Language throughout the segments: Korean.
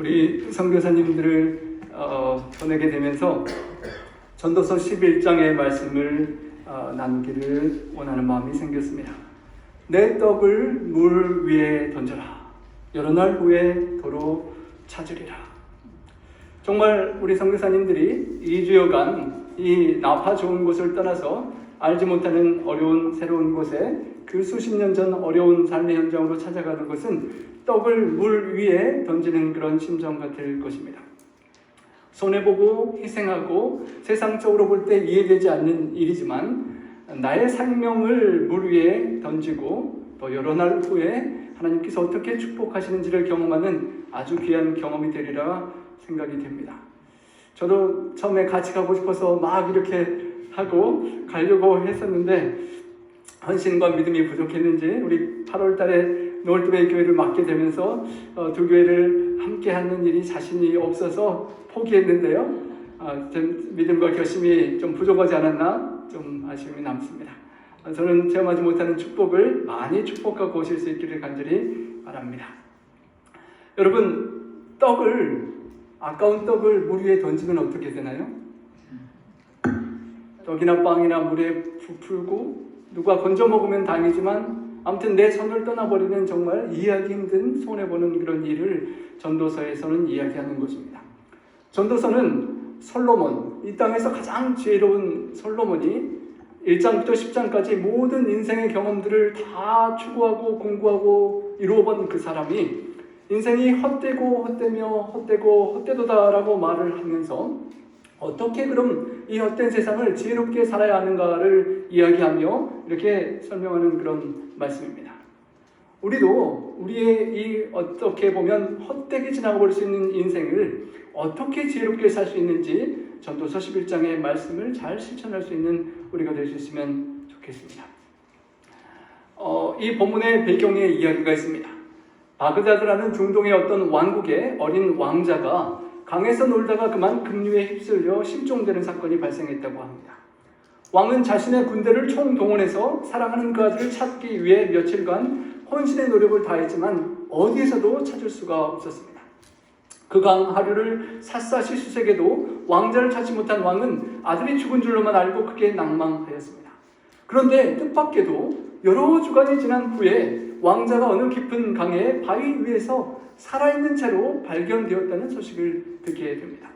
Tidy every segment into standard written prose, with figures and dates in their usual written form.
우리 선교사님들을 보내게 되면서 전도서 11장의 말씀을 나누기를 원하는 마음이 생겼습니다. 내 떡을 물 위에 던져라. 여러 날 후에 도로 찾으리라. 정말 우리 선교사님들이 2주여간 이 나파 좋은 곳을 떠나서 알지 못하는 어려운 새로운 곳에 그 수십 년 전 어려운 삶의 현장으로 찾아가는 것은 떡을 물 위에 던지는 그런 심정 같을 것입니다. 손해보고 희생하고 세상적으로 볼 때 이해되지 않는 일이지만 나의 생명을 물 위에 던지고 또 여러 날 후에 하나님께서 어떻게 축복하시는지를 경험하는 아주 귀한 경험이 되리라 생각이 됩니다. 저도 처음에 같이 가고 싶어서 막 이렇게 하고 가려고 했었는데 헌신과 믿음이 부족했는지 우리 8월 달에 노을도의 교회를 맡게 되면서 두 교회를 함께 하는 일이 자신이 없어서 포기했는데요. 믿음과 결심이 좀 부족하지 않았나 좀 아쉬움이 남습니다. 저는 체험하지 못하는 축복을 많이 축복하고 오실 수 있기를 간절히 바랍니다. 여러분, 아까운 떡을 물 위에 던지면 어떻게 되나요? 떡이나 빵이나 물에 부풀고 누가 건져 먹으면 다행이지만 아무튼 내 손을 떠나버리는 정말 이해하기 힘든 손해보는 그런 일을 전도서에서는 이야기하는 것입니다. 전도서는 솔로몬, 이 땅에서 가장 지혜로운 솔로몬이 1장부터 10장까지 모든 인생의 경험들을 다 추구하고 공부하고 이루어본 그 사람이 인생이 헛되고 헛되도다라고 말을 하면서 어떻게 그럼 이 헛된 세상을 지혜롭게 살아야 하는가를 이야기하며 이렇게 설명하는 그런 말씀입니다. 우리도 우리의 이 어떻게 보면 헛되게 지나가 버릴 수 있는 인생을 어떻게 지혜롭게 살 수 있는지 전도서 11장의 말씀을 잘 실천할 수 있는 우리가 될 수 있으면 좋겠습니다. 이 본문의 배경에 이야기가 있습니다. 바그다드라는 중동의 어떤 왕국의 어린 왕자가 강에서 놀다가 그만 급류에 휩쓸려 실종되는 사건이 발생했다고 합니다. 왕은 자신의 군대를 총동원해서 사랑하는 그 아들을 찾기 위해 며칠간 혼신의 노력을 다했지만 어디에서도 찾을 수가 없었습니다. 그 강 하류를 샅샅이 수색해도 왕자를 찾지 못한 왕은 아들이 죽은 줄로만 알고 크게 낭망하였습니다. 그런데 뜻밖에도 여러 주간이 지난 후에 왕자가 어느 깊은 강의 바위 위에서 살아있는 채로 발견되었다는 소식을 듣게 됩니다.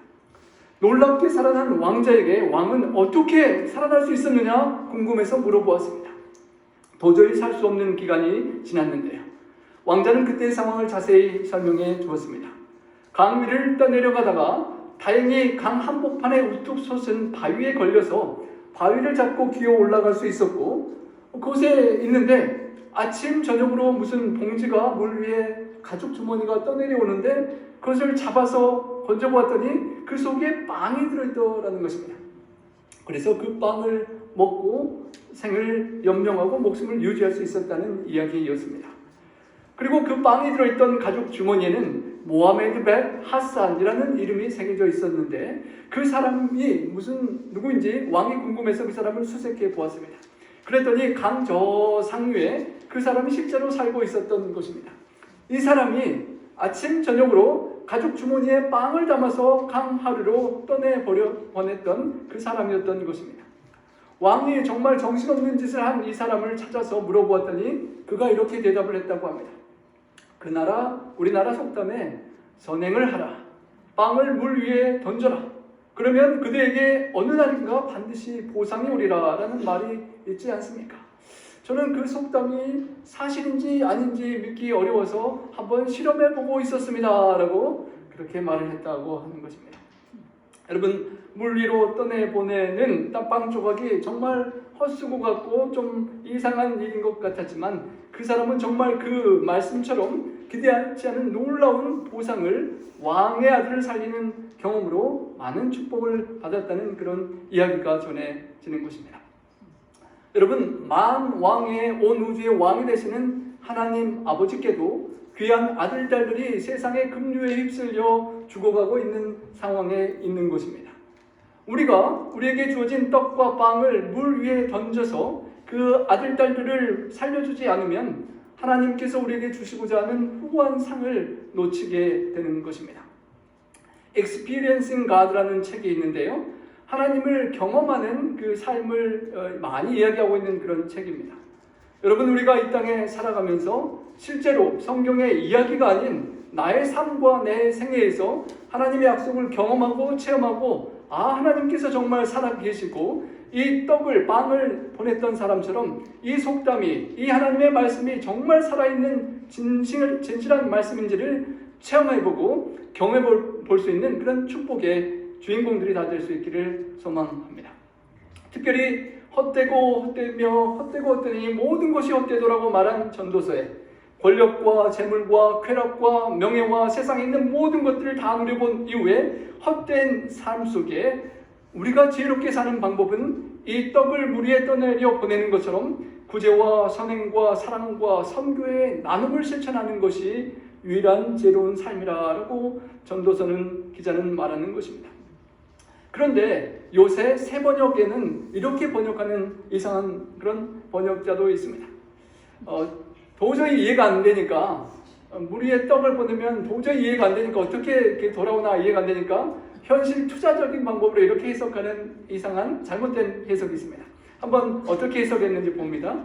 놀랍게 살아난 왕자에게 왕은 어떻게 살아날 수 있었느냐 궁금해서 물어보았습니다. 도저히 살 수 없는 기간이 지났는데요. 왕자는 그때의 상황을 자세히 설명해 주었습니다. 강 위를 떠내려가다가 다행히 강 한복판에 우뚝 솟은 바위에 걸려서 바위를 잡고 기어 올라갈 수 있었고 그곳에 있는데 아침 저녁으로 무슨 봉지가 물 위에 가죽 주머니가 떠내려오는데 그것을 잡아서 건져보았더니 그 속에 빵이 들어있더라는 것입니다. 그래서 그 빵을 먹고 생을 연명하고 목숨을 유지할 수 있었다는 이야기였습니다. 그리고 그 빵이 들어있던 가죽 주머니에는 모하메드 벳 하산이라는 이름이 새겨져 있었는데 그 사람이 누구인지 왕이 궁금해서 그 사람을 수색해 보았습니다. 그랬더니 강 저 상류에 그 사람이 실제로 살고 있었던 것입니다. 이 사람이 아침 저녁으로 가죽 주머니에 빵을 담아서 강 하류로 떠내버려 보냈던 그 사람이었던 것입니다. 왕이 정말 정신없는 짓을 한 이 사람을 찾아서 물어보았더니 그가 이렇게 대답을 했다고 합니다. 우리나라 속담에 선행을 하라, 빵을 물 위에 던져라, 그러면 그대에게 어느 날인가 반드시 보상이 오리라 라는 말이 있지 않습니까? 저는 그 속담이 사실인지 아닌지 믿기 어려워서 한번 실험해보고 있었습니다 라고 그렇게 말을 했다고 하는 것입니다. 여러분, 물 위로 떠내보내는 빵 조각이 정말 헛수고 같고 좀 이상한 일인 것 같았지만 그 사람은 정말 그 말씀처럼 기대하지 않은 놀라운 보상을 왕의 아들을 살리는 경험으로 많은 축복을 받았다는 그런 이야기가 전해지는 것입니다. 여러분, 만왕의 온 우주의 왕이 되시는 하나님 아버지께도 귀한 아들, 딸들이 세상의 급류에 휩쓸려 죽어가고 있는 상황에 있는 것입니다. 우리가 우리에게 주어진 떡과 빵을 물 위에 던져서 그 아들, 딸들을 살려주지 않으면 하나님께서 우리에게 주시고자 하는 후한 상을 놓치게 되는 것입니다. Experiencing God라는 책이 있는데요. 하나님을 경험하는 그 삶을 많이 이야기하고 있는 그런 책입니다. 여러분, 우리가 이 땅에 살아가면서 실제로 성경의 이야기가 아닌 나의 삶과 내 생애에서 하나님의 약속을 경험하고 체험하고, 하나님께서 정말 살아계시고 이 떡을, 빵을 보냈던 사람처럼 이 속담이, 이 하나님의 말씀이 정말 살아있는 진실한 말씀인지를 체험해보고 경험해볼 수 있는 그런 축복의 주인공들이 다 될 수 있기를 소망합니다. 특별히 헛되고 헛되니 모든 것이 헛되도라고 말한 전도서에 권력과 재물과 쾌락과 명예와 세상에 있는 모든 것들을 다 누려본 이후에 헛된 삶 속에 우리가 지혜롭게 사는 방법은 이 떡을 물 위에 떠내려 보내는 것처럼 구제와 선행과 사랑과 선교의 나눔을 실천하는 것이 유일한 지혜로운 삶이라고 전도서는 기자는 말하는 것입니다. 그런데 요새 새 번역에는 이렇게 번역하는 이상한 그런 번역자도 있습니다. 도저히 이해가 안 되니까, 물 위에 떡을 보내면 도저히 이해가 안 되니까 어떻게 이렇게 돌아오나 이해가 안 되니까 현실 투자적인 방법으로 이렇게 해석하는 이상한 잘못된 해석이 있습니다. 한번 어떻게 해석했는지 봅니다.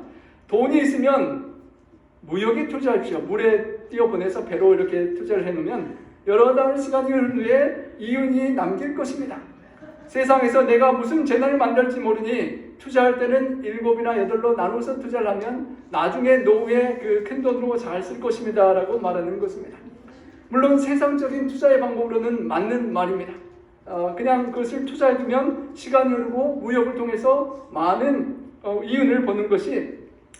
돈이 있으면 무역에 투자하십시오. 물에 띄어보내서 배로 이렇게 투자를 해놓으면 여러 달 시간이 흐른 후에 이윤이 남길 것입니다. 세상에서 내가 무슨 재난을 만들지 모르니 투자할 때는 7이나 8로 나눠서 투자를 하면 나중에 노후에 그 큰 돈으로 잘 쓸 것입니다 라고 말하는 것입니다. 물론 세상적인 투자의 방법으로는 맞는 말입니다. 그냥 그것을 투자해두면 시간이 흐르고 무역을 통해서 많은 이윤을 보는 것이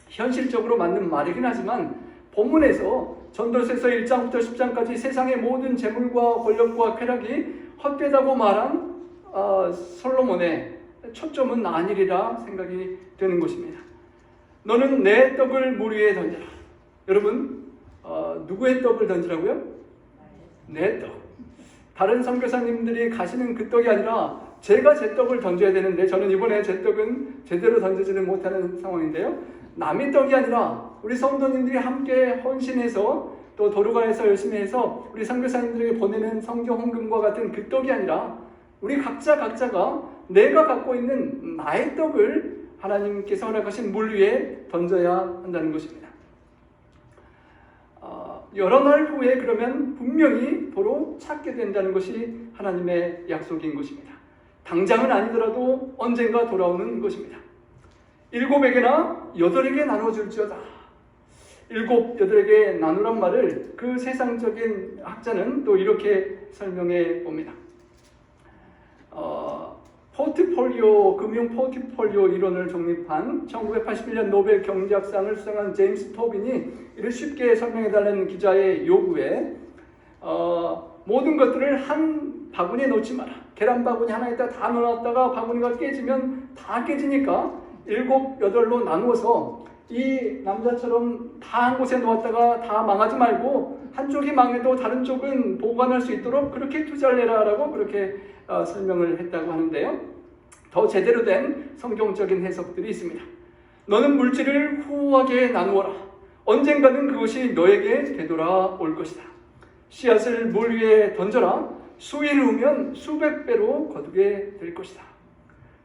현실적으로 맞는 말이긴 하지만, 본문에서 전도서에서 1장부터 10장까지 세상의 모든 재물과 권력과 쾌락이 헛되다고 말한 솔로몬의 초점은 아니리라 생각이 되는 것입니다. 너는 내 떡을 물 위에 던져라. 여러분, 누구의 떡을 던지라고요? 내 떡. 다른 선교사님들이 가시는 그 떡이 아니라 제가 제 떡을 던져야 되는데, 저는 이번에 제 떡은 제대로 던지지는 못하는 상황인데요. 남의 떡이 아니라 우리 성도님들이 함께 헌신해서 또 도루가에서 열심히 해서 우리 선교사님들에게 보내는 성교 헌금과 같은 그 떡이 아니라 우리 각자가 내가 갖고 있는 나의 떡을 하나님께서 허락하신 물 위에 던져야 한다는 것입니다. 여러 날 후에 그러면 분명히 도로 찾게 된다는 것이 하나님의 약속인 것입니다. 당장은 아니더라도 언젠가 돌아오는 것입니다. 7에게나 8에게 나눠줄지어다. 7, 8에게 나누란 말을 그 세상적인 학자는 또 이렇게 설명해 봅니다. 포트폴리오, 금융 포트폴리오 이론을 정립한 1981년 노벨 경제학상을 수상한 제임스 토빈이 이를 쉽게 설명해달라는 기자의 요구에 모든 것들을 한 바구니에 놓지 마라. 계란 바구니 하나에다 다 넣어놨다가 바구니가 깨지면 다 깨지니까 7, 8로 나누어서 이 남자처럼 다 한 곳에 놓았다가 다 망하지 말고 한쪽이 망해도 다른 쪽은 보관할 수 있도록 그렇게 투자를 해라라고 그렇게 설명을 했다고 하는데요. 더 제대로 된 성경적인 해석들이 있습니다. 너는 물질을 후하게 나누어라. 언젠가는 그것이 너에게 되돌아올 것이다. 씨앗을 물 위에 던져라. 수일 후면 수백 배로 거두게 될 것이다.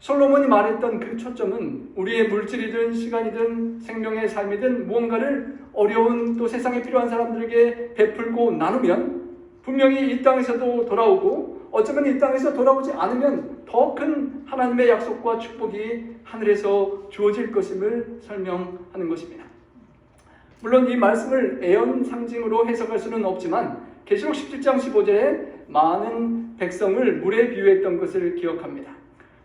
솔로몬이 말했던 그 초점은 우리의 물질이든 시간이든 생명의 삶이든 무언가를 어려운 또 세상에 필요한 사람들에게 베풀고 나누면 분명히 이 땅에서도 돌아오고, 어쩌면 이 땅에서 돌아오지 않으면 더 큰 하나님의 약속과 축복이 하늘에서 주어질 것임을 설명하는 것입니다. 물론 이 말씀을 애연 상징으로 해석할 수는 없지만 계시록 17장 15절에 많은 백성을 물에 비유했던 것을 기억합니다.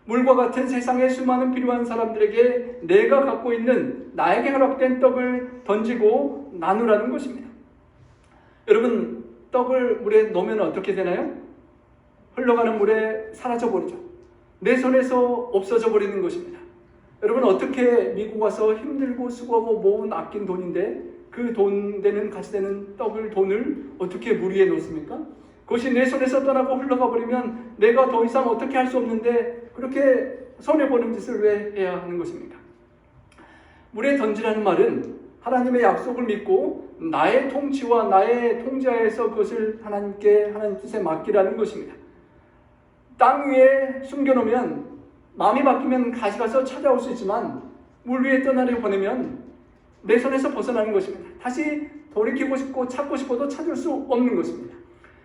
물과 같은 세상에 수많은 필요한 사람들에게 내가 갖고 있는 나에게 허락된 떡을 던지고 나누라는 것입니다. 여러분, 떡을 물에 넣으면 어떻게 되나요? 흘러가는 물에 사라져 버리죠. 내 손에서 없어져 버리는 것입니다. 여러분, 어떻게 미국 와서 힘들고 수고하고 모은 아낀 돈인데 그 돈 되는 가치 되는 돈을 어떻게 물 위에 놓습니까? 그것이 내 손에서 떠나고 흘러가 버리면 내가 더 이상 어떻게 할 수 없는데 그렇게 손해보는 짓을 왜 해야 하는 것입니까? 물에 던지라는 말은 하나님의 약속을 믿고 나의 통치와 나의 통제하에서 그것을 하나님 뜻에 맡기라는 것입니다. 땅 위에 숨겨놓으면 마음이 바뀌면 가져가서 찾아올 수 있지만 물 위에 떠나려 보내면 내 손에서 벗어나는 것입니다. 다시 돌이키고 싶고 찾고 싶어도 찾을 수 없는 것입니다.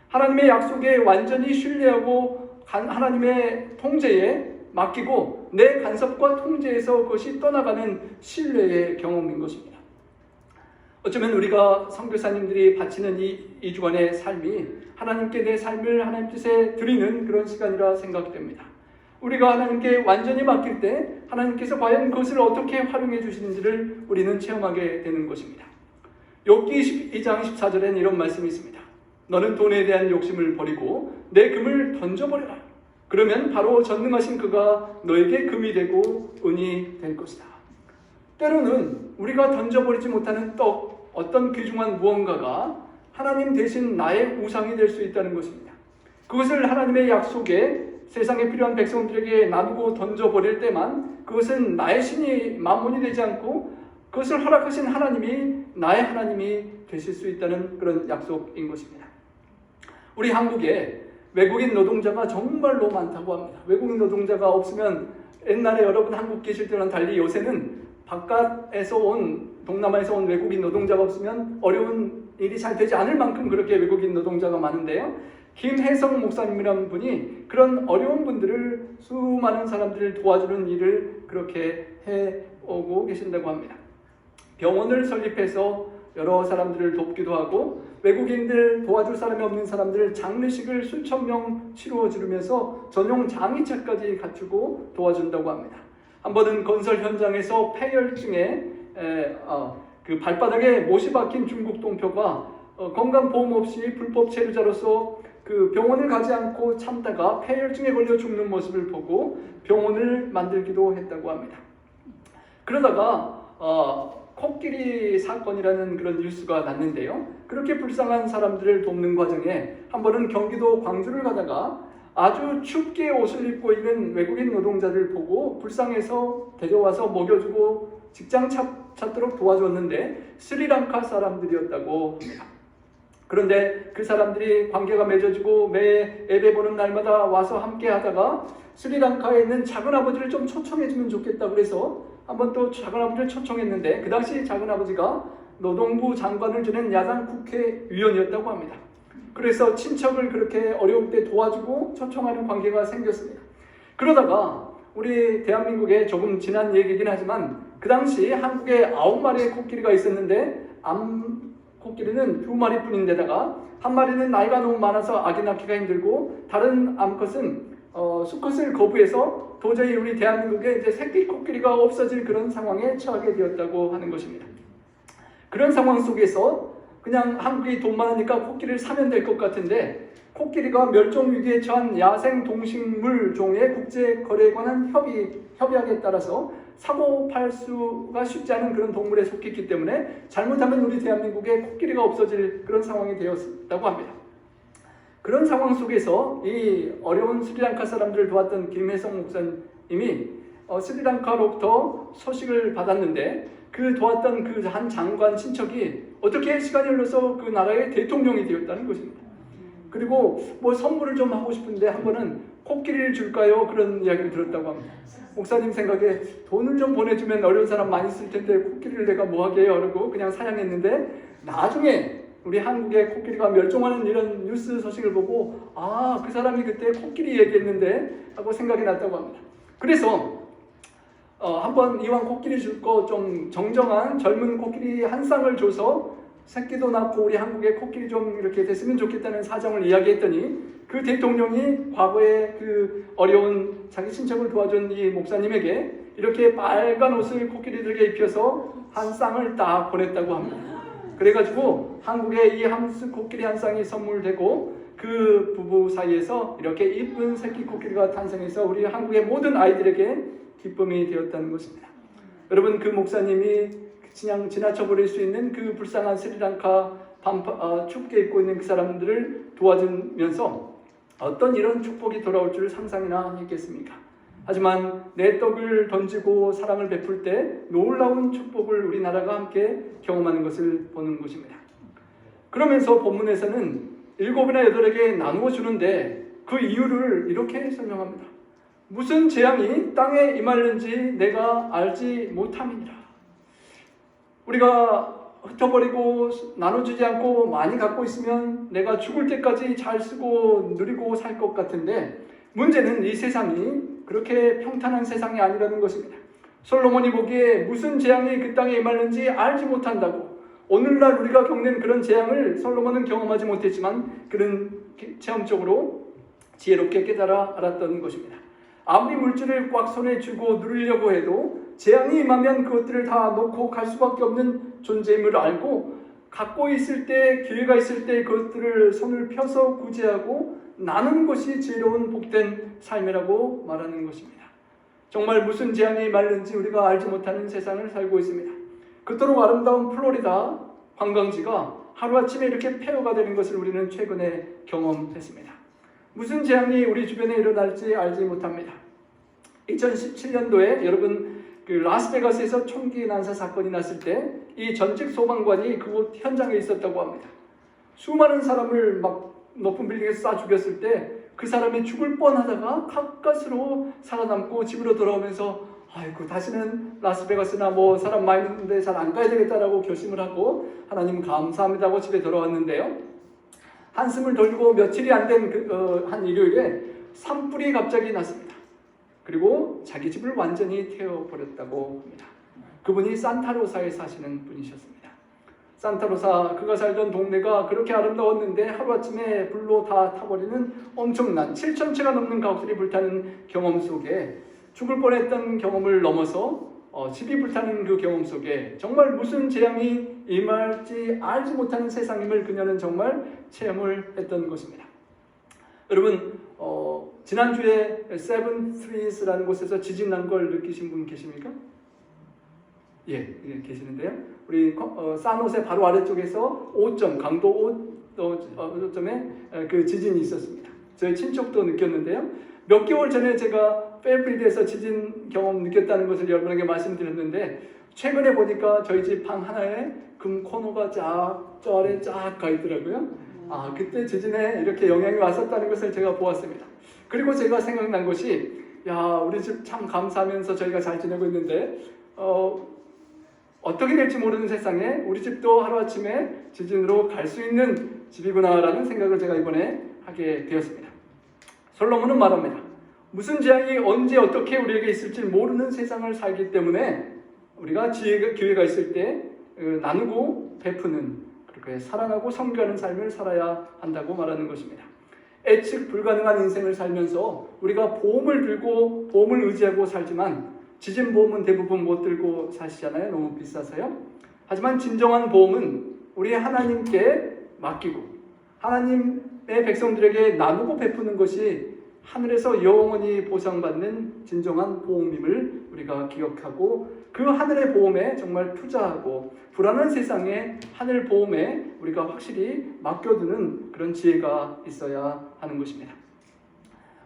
하나님의 약속에 완전히 신뢰하고 하나님의 통제에 맡기고 내 간섭과 통제에서 그것이 떠나가는 신뢰의 경험인 것입니다. 어쩌면 우리가 선교사님들이 바치는 이 주간의 삶이 하나님께 내 삶을 하나님 뜻에 드리는 그런 시간이라 생각됩니다. 우리가 하나님께 완전히 맡길 때 하나님께서 과연 그것을 어떻게 활용해 주시는지를 우리는 체험하게 되는 것입니다. 욥기 22장 14절에는 이런 말씀이 있습니다. 너는 돈에 대한 욕심을 버리고 내 금을 던져버려라. 그러면 바로 전능하신 그가 너에게 금이 되고 은이 될 것이다. 때로는 우리가 던져버리지 못하는 떡, 어떤 귀중한 무언가가 하나님 대신 나의 우상이 될 수 있다는 것입니다. 그것을 하나님의 약속에 세상에 필요한 백성들에게 나누고 던져버릴 때만 그것은 나의 신이 만몬이 되지 않고 그것을 허락하신 하나님이 나의 하나님이 되실 수 있다는 그런 약속인 것입니다. 우리 한국에 외국인 노동자가 정말로 많다고 합니다. 외국인 노동자가 없으면 옛날에 여러분 한국 계실 때와는 달리 요새는 바깥에서 온 동남아에서 온 외국인 노동자가 없으면 어려운 일이 잘 되지 않을 만큼 그렇게 외국인 노동자가 많은데요. 김혜성 목사님이라는 분이 그런 어려운 분들을 수많은 사람들을 도와주는 일을 그렇게 해오고 계신다고 합니다. 병원을 설립해서 여러 사람들을 돕기도 하고 외국인들 도와줄 사람이 없는 사람들 장례식을 수천 명 치루어 주면서 전용 장의차까지 갖추고 도와준다고 합니다. 한 번은 건설 현장에서 폐혈증에 그 발바닥에 못이 박힌 중국 동표가 건강보험 없이 불법 체류자로서 그 병원을 가지 않고 참다가 폐혈증에 걸려 죽는 모습을 보고 병원을 만들기도 했다고 합니다. 그러다가 코끼리 사건이라는 그런 뉴스가 났는데요. 그렇게 불쌍한 사람들을 돕는 과정에 한 번은 경기도 광주를 가다가 아주 춥게 옷을 입고 있는 외국인 노동자를 보고 불쌍해서 데려와서 먹여주고 직장 찾도록 도와줬는데 스리랑카 사람들이었다고 합니다. 그런데 그 사람들이 관계가 맺어지고 매 예배 보는 날마다 와서 함께 하다가 스리랑카에 있는 작은아버지를 좀 초청해주면 좋겠다 그래서 한번 또 작은아버지를 초청했는데 그 당시 작은아버지가 노동부 장관을 지낸 야당 국회의원이었다고 합니다. 그래서 친척을 그렇게 어려울 때 도와주고 초청하는 관계가 생겼습니다. 그러다가 우리 대한민국에 조금 지난 얘기이긴 하지만 그 당시 한국에 9마리의 코끼리가 있었는데 암코끼리는 2마리뿐인데다가 한 마리는 나이가 너무 많아서 아기 낳기가 힘들고 다른 암컷은 수컷을 거부해서 도저히 우리 대한민국에 이제 새끼 코끼리가 없어질 그런 상황에 처하게 되었다고 하는 것입니다. 그런 상황 속에서 그냥 한국이 돈 많으니까 코끼리를 사면 될 것 같은데 코끼리가 멸종 위기에 처한 야생 동식물 종의 국제 거래에 관한 협약에 따라서 사고 팔 수가 쉽지 않은 그런 동물에 속했기 때문에 잘못하면 우리 대한민국에 코끼리가 없어질 그런 상황이 되었다고 합니다. 그런 상황 속에서 이 어려운 스리랑카 사람들을 도왔던 김혜성 목사님이 스리랑카로부터 소식을 받았는데 그 도왔던 그 한 장관 친척이 어떻게 시간이 흘러서 그 나라의 대통령이 되었다는 것입니다. 그리고 뭐 선물을 좀 하고 싶은데 한 번은 코끼리를 줄까요? 그런 이야기를 들었다고 합니다. 목사님 생각에 돈을 좀 보내주면 어려운 사람 많이 있을 텐데 코끼리를 내가 뭐 하게 해요? 그러고 그냥 사양했는데 나중에 우리 한국에 코끼리가 멸종하는 이런 뉴스 소식을 보고 그 사람이 그때 코끼리 얘기했는데 하고 생각이 났다고 합니다. 그래서 한번 이왕 코끼리 줄 거 좀 정정한 젊은 코끼리 한 쌍을 줘서 새끼도 낳고 우리 한국에 코끼리 좀 이렇게 됐으면 좋겠다는 사정을 이야기했더니 그 대통령이 과거에 그 어려운 자기 친척을 도와준 이 목사님에게 이렇게 빨간 옷을 코끼리들에게 입혀서 한 쌍을 딱 보냈다고 합니다. 그래가지고 한국에 이 함수 코끼리 한 쌍이 선물되고 그 부부 사이에서 이렇게 이쁜 새끼 코끼리가 탄생해서 우리 한국의 모든 아이들에게 기쁨이 되었다는 것입니다. 여러분 그 목사님이 그냥 지나쳐버릴 수 있는 그 불쌍한 스리랑카 춥게 입고 있는 그 사람들을 도와주면서 어떤 이런 축복이 돌아올 줄 상상이나 했겠습니까? 하지만 내 떡을 던지고 사랑을 베풀 때 놀라운 축복을 우리나라가 함께 경험하는 것을 보는 것입니다. 그러면서 본문에서는 7이나 8에게 나누어 주는데 그 이유를 이렇게 설명합니다. 무슨 재앙이 땅에 임하는지 내가 알지 못함이니라. 우리가 흩어버리고 나눠주지 않고 많이 갖고 있으면 내가 죽을 때까지 잘 쓰고 누리고 살 것 같은데, 문제는 이 세상이 그렇게 평탄한 세상이 아니라는 것입니다. 솔로몬이 보기에 무슨 재앙이 그 땅에 임하는지 알지 못한다고. 오늘날 우리가 겪는 그런 재앙을 솔로몬은 경험하지 못했지만 그런 체험적으로 지혜롭게 깨달아 알았던 것입니다. 아무리 물질을 꽉 손에 쥐고 누리려고 해도 재앙이 임하면 그것들을 다 놓고 갈 수밖에 없는 존재임을 알고, 갖고 있을 때, 기회가 있을 때 그것들을 손을 펴서 구제하고 나누는 것이 지혜로운 복된 삶이라고 말하는 것입니다. 정말 무슨 재앙이 임하는지 우리가 알지 못하는 세상을 살고 있습니다. 그토록 아름다운 플로리다 관광지가 하루아침에 이렇게 폐허가 되는 것을 우리는 최근에 경험했습니다. 무슨 재앙이 우리 주변에 일어날지 알지 못합니다. 2017년도에 여러분 그 라스베가스에서 총기 난사 사건이 났을 때 이 전직 소방관이 그곳 현장에 있었다고 합니다. 수많은 사람을 막 높은 빌딩에서 쏴 죽였을 때 그 사람이 죽을 뻔하다가 가까스로 살아남고 집으로 돌아오면서 아이고 다시는 라스베가스나 뭐 사람 많이 있는데 잘 안 가야 되겠다라고 결심을 하고 하나님 감사합니다 하고 집에 돌아왔는데요. 한숨을 돌리고 며칠이 안 된 한 일요일에 산불이 갑자기 났습니다. 그리고 자기 집을 완전히 태워버렸다고 합니다. 그분이 산타로사에 사시는 분이셨습니다. 산타로사, 그가 살던 동네가 그렇게 아름다웠는데 하루아침에 불로 다 타버리는 엄청난 7,000채가 넘는 가옥들이 불타는 경험 속에, 죽을 뻔했던 경험을 넘어서 집이 불타는 그 경험 속에 정말 무슨 재앙이 임할지 알지 못하는 세상임을 그녀는 정말 체험을 했던 것입니다. 여러분, 지난주에 세븐 트리스라는 곳에서 지진 난 걸 느끼신 분 계십니까? 예, 계시는데요. 우리 산호세 바로 아래쪽에서 5점, 강도 5점에 그 지진이 있었습니다. 저희 친척도 느꼈는데요. 몇 개월 전에 제가 페어필드에서 지진 경험 느꼈다는 것을 여러분에게 말씀드렸는데, 최근에 보니까 저희 집 방 하나에 금 코너가 저 아래 쫙 가 있더라고요. 아, 그때 지진에 이렇게 영향이 왔었다는 것을 제가 보았습니다. 그리고 제가 생각난 것이, 야, 우리 집 참 감사하면서 저희가 잘 지내고 있는데 어떻게 될지 모르는 세상에 우리 집도 하루아침에 지진으로 갈 수 있는 집이구나라는 생각을 제가 이번에 하게 되었습니다. 솔로몬은 말합니다. 무슨 재앙이 언제 어떻게 우리에게 있을지 모르는 세상을 살기 때문에 우리가 기회가 있을 때 나누고 베푸는, 그렇게 사랑하고 섬겨하는 삶을 살아야 한다고 말하는 것입니다. 예측 불가능한 인생을 살면서 우리가 보험을 들고 보험을 의지하고 살지만 지진 보험은 대부분 못 들고 사시잖아요. 너무 비싸서요. 하지만 진정한 보험은 우리 하나님께 맡기고 하나님의 백성들에게 나누고 베푸는 것이 하늘에서 영원히 보상받는 진정한 보험임을 우리가 기억하고, 그 하늘의 보험에 정말 투자하고 불안한 세상에 하늘 보험에 우리가 확실히 맡겨두는 그런 지혜가 있어야 하는 것입니다.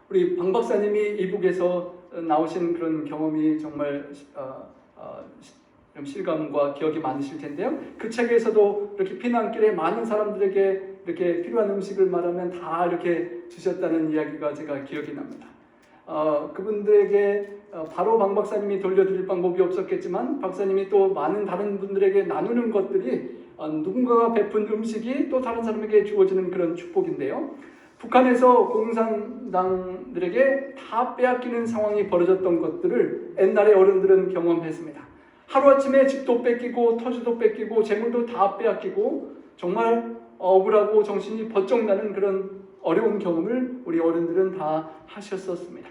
우리 방 박사님이 이북에서 나오신 그런 경험이 정말 실감과 기억이 많으실 텐데요. 그 책에서도 이렇게 피난길에 많은 사람들에게 이렇게 필요한 음식을 말하면 다 이렇게 주셨다는 이야기가 제가 기억이 납니다. 그분들에게 바로 방 박사님이 돌려드릴 방법이 없었겠지만 박사님이 또 많은 다른 분들에게 나누는 것들이 누군가가 베푼 음식이 또 다른 사람에게 주어지는 그런 축복인데요. 북한에서 공산당들에게 다 빼앗기는 상황이 벌어졌던 것들을 옛날에 어른들은 경험했습니다. 하루아침에 집도 뺏기고 터지도 뺏기고 재물도 다 빼앗기고 정말 억울하고 정신이 번쩍 나는 그런 어려운 경험을 우리 어른들은 다 하셨었습니다.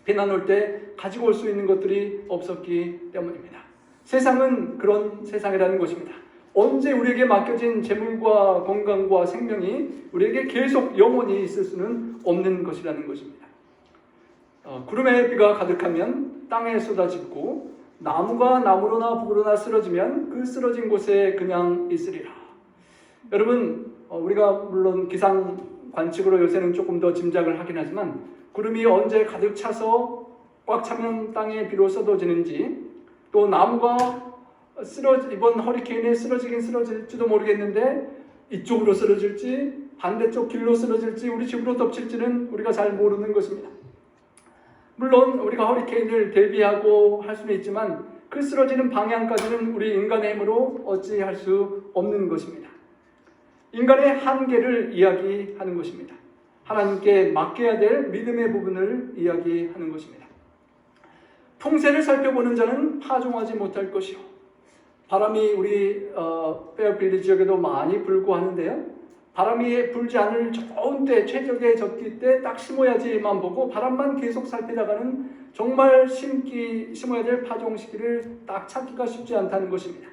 비난 올 때 가지고 올 수 있는 것들이 없었기 때문입니다. 세상은 그런 세상이라는 것입니다. 언제 우리에게 맡겨진 재물과 건강과 생명이 우리에게 계속 영원히 있을 수는 없는 것이라는 것입니다. 구름에 비가 가득하면 땅에 쏟아지고 나무가 나무로나 북으로나 쓰러지면 그 쓰러진 곳에 그냥 있으리라. 여러분, 우리가 물론 기상 관측으로 요새는 조금 더 짐작을 하긴 하지만 구름이 언제 가득 차서 꽉 차면 땅에 비로 쏟아지는지, 또 나무가 이번 허리케인에 쓰러지긴 쓰러질지도 모르겠는데 이쪽으로 쓰러질지 반대쪽 길로 쓰러질지 우리 집으로 덮칠지는 우리가 잘 모르는 것입니다. 물론 우리가 허리케인을 대비하고 할 수는 있지만 그 쓰러지는 방향까지는 우리 인간의 힘으로 어찌할 수 없는 것입니다. 인간의 한계를 이야기하는 것입니다. 하나님께 맡겨야 될 믿음의 부분을 이야기하는 것입니다. 풍세를 살펴보는 자는 파종하지 못할 것이요. 바람이 우리 페어필드 지역에도 많이 불고 하는데요. 바람이 불지 않을 좋은 때, 최적의 적기 때 딱 심어야지만 보고 바람만 계속 살피다가는 정말 심어야 될 파종 시기를 딱 찾기가 쉽지 않다는 것입니다.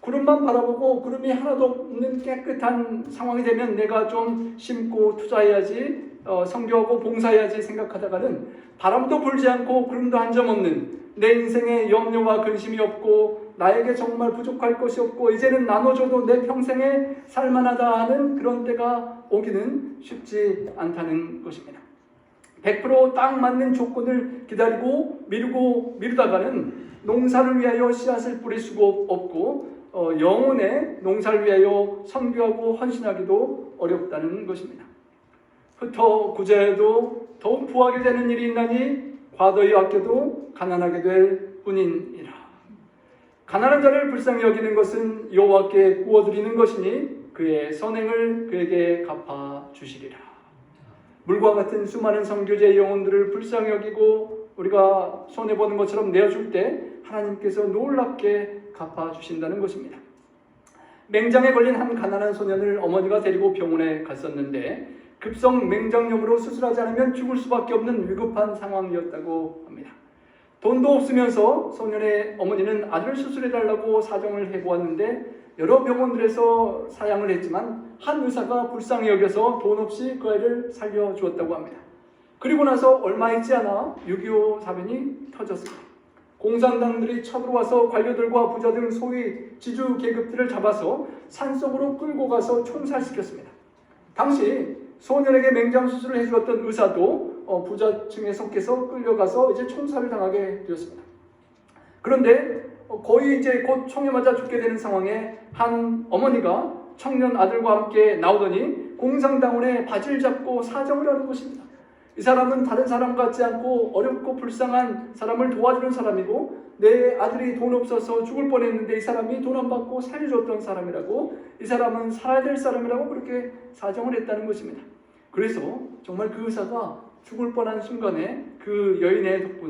구름만 바라보고 구름이 하나도 없는 깨끗한 상황이 되면 내가 좀 심고 투자해야지, 성교하고 봉사해야지 생각하다가는 바람도 불지 않고 구름도 한 점 없는 내 인생에 염려와 근심이 없고 나에게 정말 부족할 것이 없고 이제는 나눠줘도 내 평생에 살만하다 하는 그런 때가 오기는 쉽지 않다는 것입니다. 100% 딱 맞는 조건을 기다리고 미루다가는 농사를 위하여 씨앗을 뿌릴 수가 없고 영혼의 농사를 위하여 선교하고 헌신하기도 어렵다는 것입니다. 흩어 구제해도 더욱 부하게 되는 일이 있나니 과도히 아껴도 가난하게 될 뿐이니라. 가난한 자를 불쌍히 여기는 것은 여호와께 구워드리는 것이니 그의 선행을 그에게 갚아 주시리라. 물과 같은 수많은 선교제의 영혼들을 불쌍히 여기고 우리가 손해보는 것처럼 내어줄 때 하나님께서 놀랍게 갚아주신다는 것입니다. 맹장에 걸린 한 가난한 소년을 어머니가 데리고 병원에 갔었는데 급성 맹장염으로 수술하지 않으면 죽을 수밖에 없는 위급한 상황이었다고 합니다. 돈도 없으면서 소년의 어머니는 아들을 수술해달라고 사정을 해보았는데 여러 병원들에서 사양을 했지만 한 의사가 불쌍히 여겨서 돈 없이 그 아이를 살려주었다고 합니다. 그리고 나서 얼마 있지 않아 6.25 사변이 터졌습니다. 공산당들이 쳐들어와서 관료들과 부자 등 소위 지주 계급들을 잡아서 산속으로 끌고 가서 총살시켰습니다. 당시 소년에게 맹장 수술을 해주었던 의사도 부자층에 속해서 끌려가서 이제 총살을 당하게 되었습니다. 그런데 거의 이제 곧 총에 맞아 죽게 되는 상황에 한 어머니가 청년 아들과 함께 나오더니 공산당원의 바지를 잡고 사정을 하는 것입니다. 이 사람은 다른 사람 같지 않고 어렵고 불쌍한 사람을 도와주는 사람이고 내 아들이 돈 없어서 죽을 뻔했는데 이 사람이 돈 안 받고 살려줬던 사람이라고, 이 사람은 살아야 될 사람이라고 그렇게 사정을 했다는 것입니다. 그래서 정말 그 의사가 죽을 뻔한 순간에 그 여인의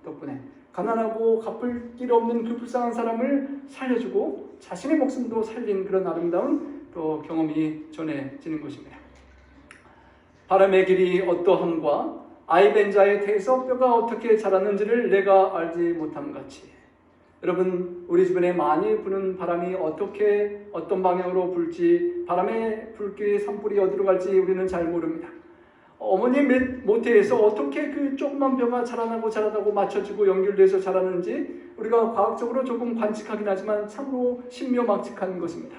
덕분에 가난하고 갚을 길 없는 그 불쌍한 사람을 살려주고 자신의 목숨도 살린 그런 아름다운 또 경험이 전해지는 것입니다. 바람의 길이 어떠함과 아이벤 자의 태에서 뼈가 어떻게 자랐는지를 내가 알지 못함같이, 여러분 우리 주변에 많이 부는 바람이 어떤 방향으로 불지, 바람의 불길의 산불이 어디로 갈지 우리는 잘 모릅니다. 어머니 모태에서 어떻게 그 조그만 뼈가 자라나고 맞춰지고 연결돼서 자라는지 우리가 과학적으로 조금 관측하긴 하지만 참으로 신묘막측한 것입니다.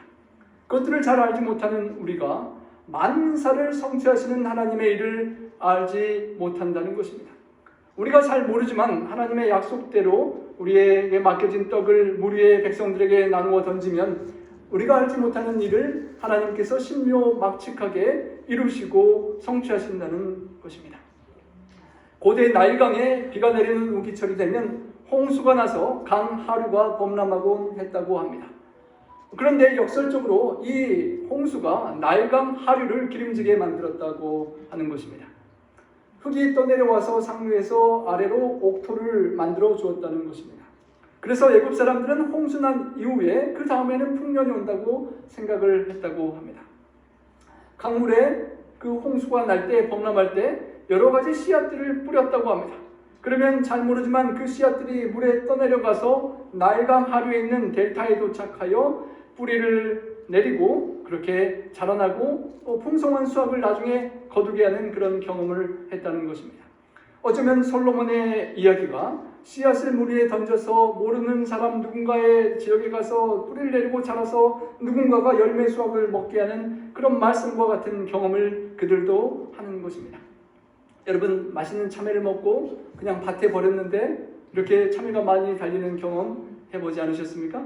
그것들을 잘 알지 못하는 우리가 만사를 성취하시는 하나님의 일을 알지 못한다는 것입니다. 우리가 잘 모르지만 하나님의 약속대로 우리에게 맡겨진 떡을 무리의 백성들에게 나누어 던지면 우리가 알지 못하는 일을 하나님께서 신묘막측하게 이루시고 성취하신다는 것입니다. 고대 나일강에 비가 내리는 우기철이 되면 홍수가 나서 강 하류가 범람하곤 했다고 합니다. 그런데 역설적으로 이 홍수가 나일강 하류를 기름지게 만들었다고 하는 것입니다. 흙이 떠내려와서 상류에서 아래로 옥토를 만들어 주었다는 것입니다. 그래서 애굽 사람들은 홍수 난 이후에 그 다음에는 풍년이 온다고 생각을 했다고 합니다. 강물에 그 홍수가 날 때, 범람할 때 여러 가지 씨앗들을 뿌렸다고 합니다. 그러면 잘 모르지만 그 씨앗들이 물에 떠내려가서 나일강 하류에 있는 델타에 도착하여 뿌리를 내리고 그렇게 자라나고 풍성한 수확을 나중에 거두게 하는 그런 경험을 했다는 것입니다. 어쩌면 솔로몬의 이야기가 씨앗을 물 위에 던져서 모르는 사람 누군가의 지역에 가서 뿌리를 내리고 자라서 누군가가 열매 수확을 먹게 하는 그런 말씀과 같은 경험을 그들도 하는 것입니다. 여러분 맛있는 참외를 먹고 그냥 밭에 버렸는데 이렇게 참외가 많이 달리는 경험 해보지 않으셨습니까?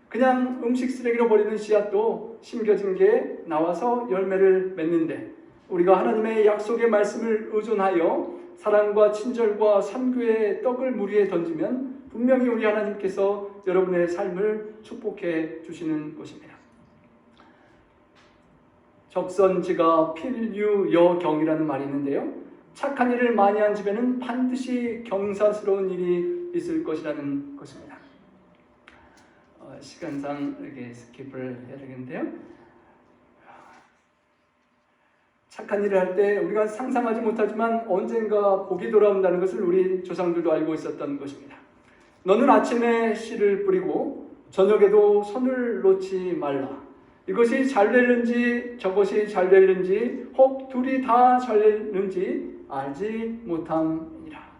그냥 음식 쓰레기로 버리는 씨앗도 심겨진 게 나와서 열매를 맺는데 우리가 하나님의 약속의 말씀을 의존하여 사랑과 친절과 선교의 떡을 물 위에 던지면 분명히 우리 하나님께서 여러분의 삶을 축복해 주시는 것입니다. 적선지가 필유여경이라는 말이 있는데요. 착한 일을 많이 한 집에는 반드시 경사스러운 일이 있을 것이라는 것입니다. 시간상 이렇게 스킵을 해야 되겠는데요. 착한 일을 할 때 우리가 상상하지 못하지만 언젠가 복이 돌아온다는 것을 우리 조상들도 알고 있었던 것입니다. 너는 아침에 씨를 뿌리고 저녁에도 손을 놓지 말라. 이것이 잘 되는지 저것이 잘 되는지 혹 둘이 다 잘 되는지 알지 못함이라.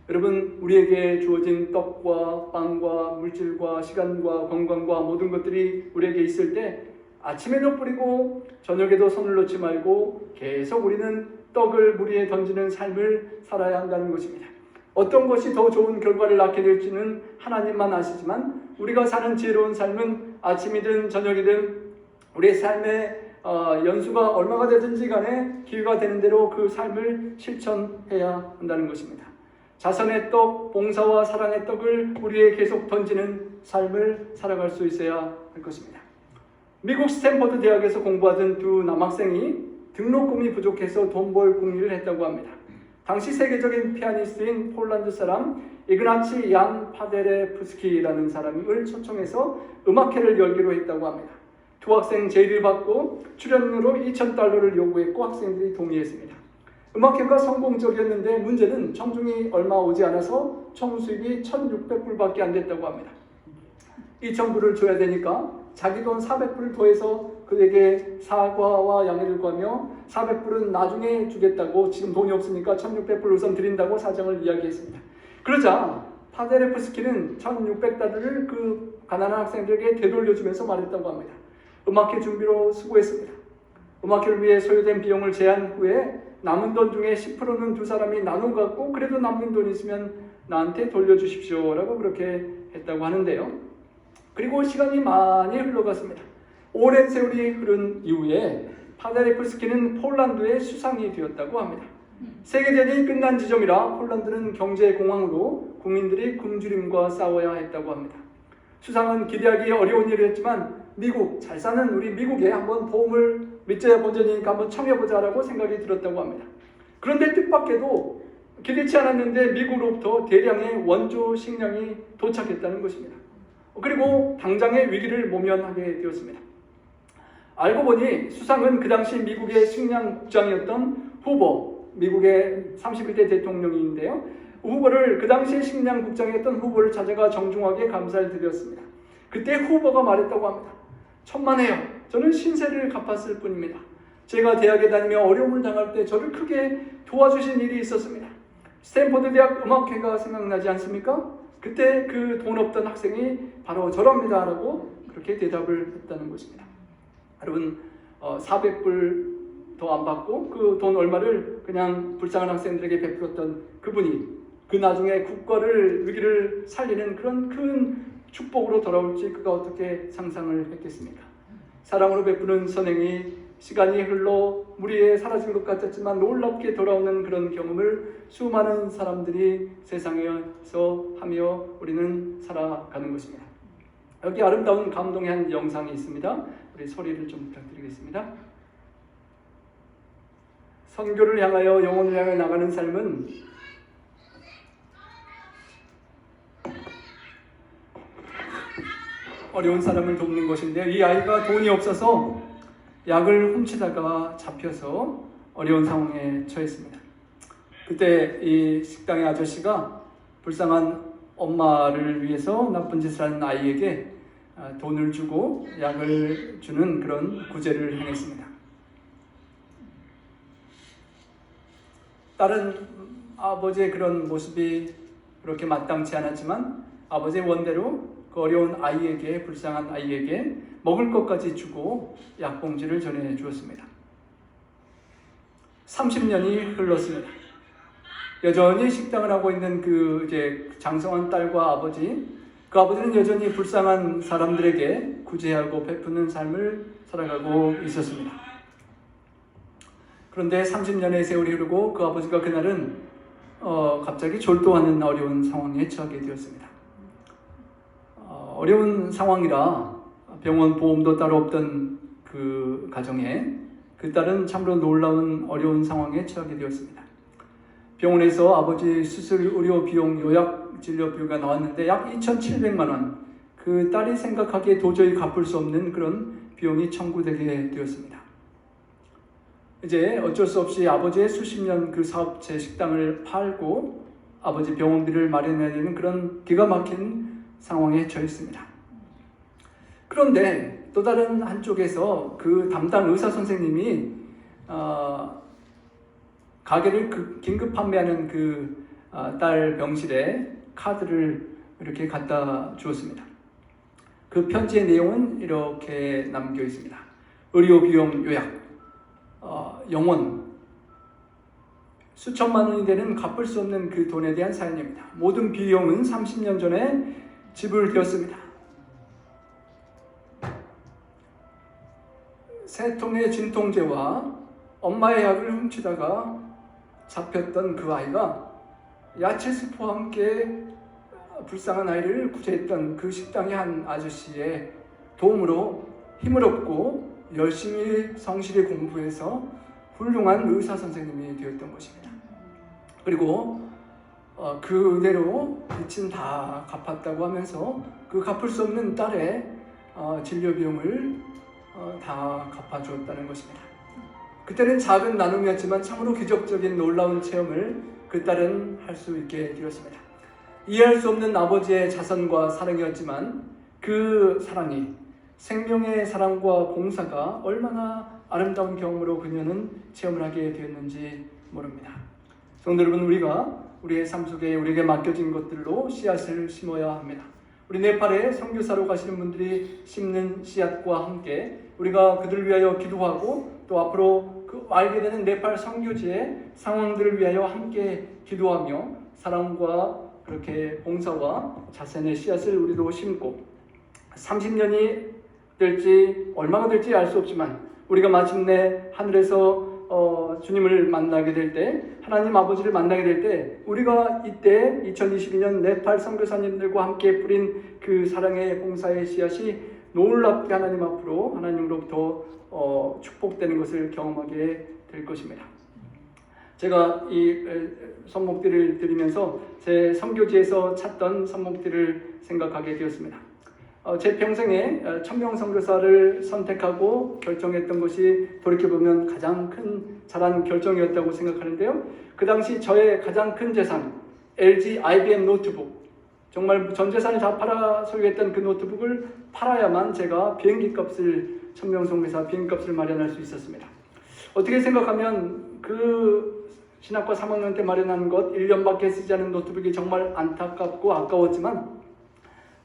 여러분, 우리에게 주어진 떡과 빵과 물질과 시간과 건강과 모든 것들이 우리에게 있을 때 아침에도 뿌리고 저녁에도 손을 놓지 말고 계속 우리는 떡을 물 위에 던지는 삶을 살아야 한다는 것입니다. 어떤 것이 더 좋은 결과를 낳게 될지는 하나님만 아시지만 우리가 사는 지혜로운 삶은 아침이든 저녁이든 우리의 삶의 연수가 얼마가 되든지 간에 기회가 되는 대로 그 삶을 실천해야 한다는 것입니다. 자선의 떡, 봉사와 사랑의 떡을 우리에 계속 던지는 삶을 살아갈 수 있어야 할 것입니다. 미국 스탠퍼드 대학에서 공부하던 두 남학생이 등록금이 부족해서 돈 벌 궁리를 했다고 합니다. 당시 세계적인 피아니스트인 폴란드 사람 이그나치 얀 파데레프스키라는 사람을 초청해서 음악회를 열기로 했다고 합니다. 두 학생 제의를 받고 출연료로 $2,000를 요구했고 학생들이 동의했습니다. 음악회가 성공적이었는데 문제는 청중이 얼마 오지 않아서 총 수입이 $1,600밖에 안 됐다고 합니다. $2,000을 줘야 되니까 자기 돈 $400을 더해서 그에게 사과와 양해를 구하며 $400은 나중에 주겠다고, 지금 돈이 없으니까 $1,600 우선 드린다고 사정을 이야기했습니다. 그러자 파데레프스키는 $1,600을 그 가난한 학생들에게 되돌려주면서 말했다고 합니다. 음악회 준비로 수고했습니다. 음악회를 위해 소요된 비용을 제한 후에 남은 돈 중에 10%는 두 사람이 나눠 갖고 그래도 남는 돈 있으면 나한테 돌려주십시오 라고 그렇게 했다고 하는데요. 그리고 시간이 많이 흘러갔습니다. 오랜 세월이 흐른 이후에 파데레프스키는 폴란드의 수상이 되었다고 합니다. 세계대전이 끝난 지점이라 폴란드는 경제공황으로 국민들이 굶주림과 싸워야 했다고 합니다. 수상은 기대하기 어려운 일이었지만 미국, 잘 사는 우리 미국에 한번 도움을 믿져야 본전이니까 한번 청해보자라고 생각이 들었다고 합니다. 그런데 뜻밖에도 기대치 않았는데 미국으로부터 대량의 원조 식량이 도착했다는 것입니다. 그리고 당장의 위기를 모면하게 되었습니다. 알고 보니 수상은 그 당시 미국의 식량국장이었던 후보, 미국의 31대 대통령인데요. 후보를, 그 당시 식량국장이었던 후보를 찾아가 정중하게 감사를 드렸습니다. 그때 후보가 말했다고 합니다. 천만에요. 저는 신세를 갚았을 뿐입니다. 제가 대학에 다니며 어려움을 당할 때 저를 크게 도와주신 일이 있었습니다. 스탠퍼드 대학 음악회가 생각나지 않습니까? 그때 그 돈 없던 학생이 바로 저랍니다 라고 그렇게 대답을 했다는 것입니다. 여러분, $400 더 안 받고 그 돈 얼마를 그냥 불쌍한 학생들에게 베풀었던 그분이 그 나중에 국가를, 위기를 살리는 그런 큰 축복으로 돌아올지 그가 어떻게 상상을 했겠습니까? 사랑으로 베푸는 선행이 시간이 흘러 물 위에 사라진 것 같았지만 놀랍게 돌아오는 그런 경험을 수많은 사람들이 세상에서 하며 우리는 살아가는 것입니다. 여기 아름다운 감동의 한 영상이 있습니다. 우리 소리를 좀 부탁드리겠습니다. 선교를 향하여, 영혼을 향해 나가는 삶은 어려운 사람을 돕는 것인데, 이 아이가 돈이 없어서 약을 훔치다가 잡혀서 어려운 상황에 처했습니다. 그때 이 식당의 아저씨가 불쌍한 엄마를 위해서 나쁜 짓을 하는 아이에게 돈을 주고 약을 주는 그런 구제를 행했습니다. 다른 아버지의 그런 모습이 그렇게 마땅치 않았지만 아버지의 원대로 그 어려운 아이에게, 불쌍한 아이에게 먹을 것까지 주고 약봉지를 전해 주었습니다. 30년이 흘렀습니다. 여전히 식당을 하고 있는 그 이제 장성한 딸과 아버지, 그 아버지는 여전히 불쌍한 사람들에게 구제하고 베푸는 삶을 살아가고 있었습니다. 그런데 30년의 세월이 흐르고 그 아버지가 그날은 갑자기 졸도하는 어려운 상황에 처하게 되었습니다. 어려운 상황이라 병원 보험도 따로 없던 그 가정에 그 딸은 참으로 놀라운 어려운 상황에 처하게 되었습니다. 병원에서 아버지 수술 의료 비용, 요약 진료 비용가 나왔는데 약 2,700만 원, 그 딸이 생각하기에 도저히 갚을 수 없는 그런 비용이 청구되게 되었습니다. 이제 어쩔 수 없이 아버지의 수십 년 그 사업체 식당을 팔고 아버지 병원비를 마련해야 되는 그런 기가 막힌 상황에 처했습니다. 그런데 또 다른 한쪽에서 그 담당 의사 선생님이 가게를 긴급 판매하는 그 딸 병실에 카드를 이렇게 갖다 주었습니다. 그 편지의 내용은 이렇게 남겨 있습니다. 의료 비용 요약, 영원 수천만 원이 되는 갚을 수 없는 그 돈에 대한 사연입니다. 모든 비용은 30년 전에 지불되었습니다. 세 통의 진통제와 엄마의 약을 훔치다가 잡혔던 그 아이가 야채 스프와 함께 불쌍한 아이를 구제했던 그 식당의 한 아저씨의 도움으로 힘을 얻고 열심히 성실히 공부해서 훌륭한 의사 선생님이 되었던 것입니다. 그리고 그 은혜로 빚은 다 갚았다고 하면서 그 갚을 수 없는 딸의 진료 비용을 다 갚아주었다는 것입니다. 그때는 작은 나눔이었지만 참으로 기적적인 놀라운 체험을 그 딸은 할 수 있게 되었습니다. 이해할 수 없는 아버지의 자선과 사랑이었지만 그 사랑이, 생명의 사랑과 봉사가 얼마나 아름다운 경험으로 그녀는 체험을 하게 되었는지 모릅니다. 성도 여러분, 우리가 우리의 삶 속에 우리에게 맡겨진 것들로 씨앗을 심어야 합니다. 우리 네팔에 선교사로 가시는 분들이 심는 씨앗과 함께 우리가 그들을 위하여 기도하고 또 앞으로 알게 되는 네팔 선교지의 상황들을 위하여 함께 기도하며 사랑과 그렇게 봉사와 자선의 씨앗을 우리도 심고 30년이 될지 얼마가 될지 알 수 없지만 우리가 마침내 하늘에서 주님을 만나게 될 때, 하나님 아버지를 만나게 될 때 우리가 이때 2022년 네팔 선교사님들과 함께 뿌린 그 사랑의 봉사의 씨앗이 놀랍게 하나님 앞으로 하나님으로부터 축복되는 것을 경험하게 될 것입니다. 제가 이 선목들을 드리면서 제 선교지에서 찾던 선목들을 생각하게 되었습니다. 제 평생에 1000명 선교사를 선택하고 결정했던 것이 돌이켜보면 가장 큰 잘한 결정이었다고 생각하는데요. 그 당시 저의 가장 큰 재산, LG IBM 노트북, 정말 전 재산을 다 팔아 소유했던 그 노트북을 팔아야만 제가 비행기 값을 1000명 선교사 비행기 값을 마련할 수 있었습니다. 어떻게 생각하면 그 신학과 3학년 때 마련한 것 1년밖에 쓰지 않은 노트북이 정말 안타깝고 아까웠지만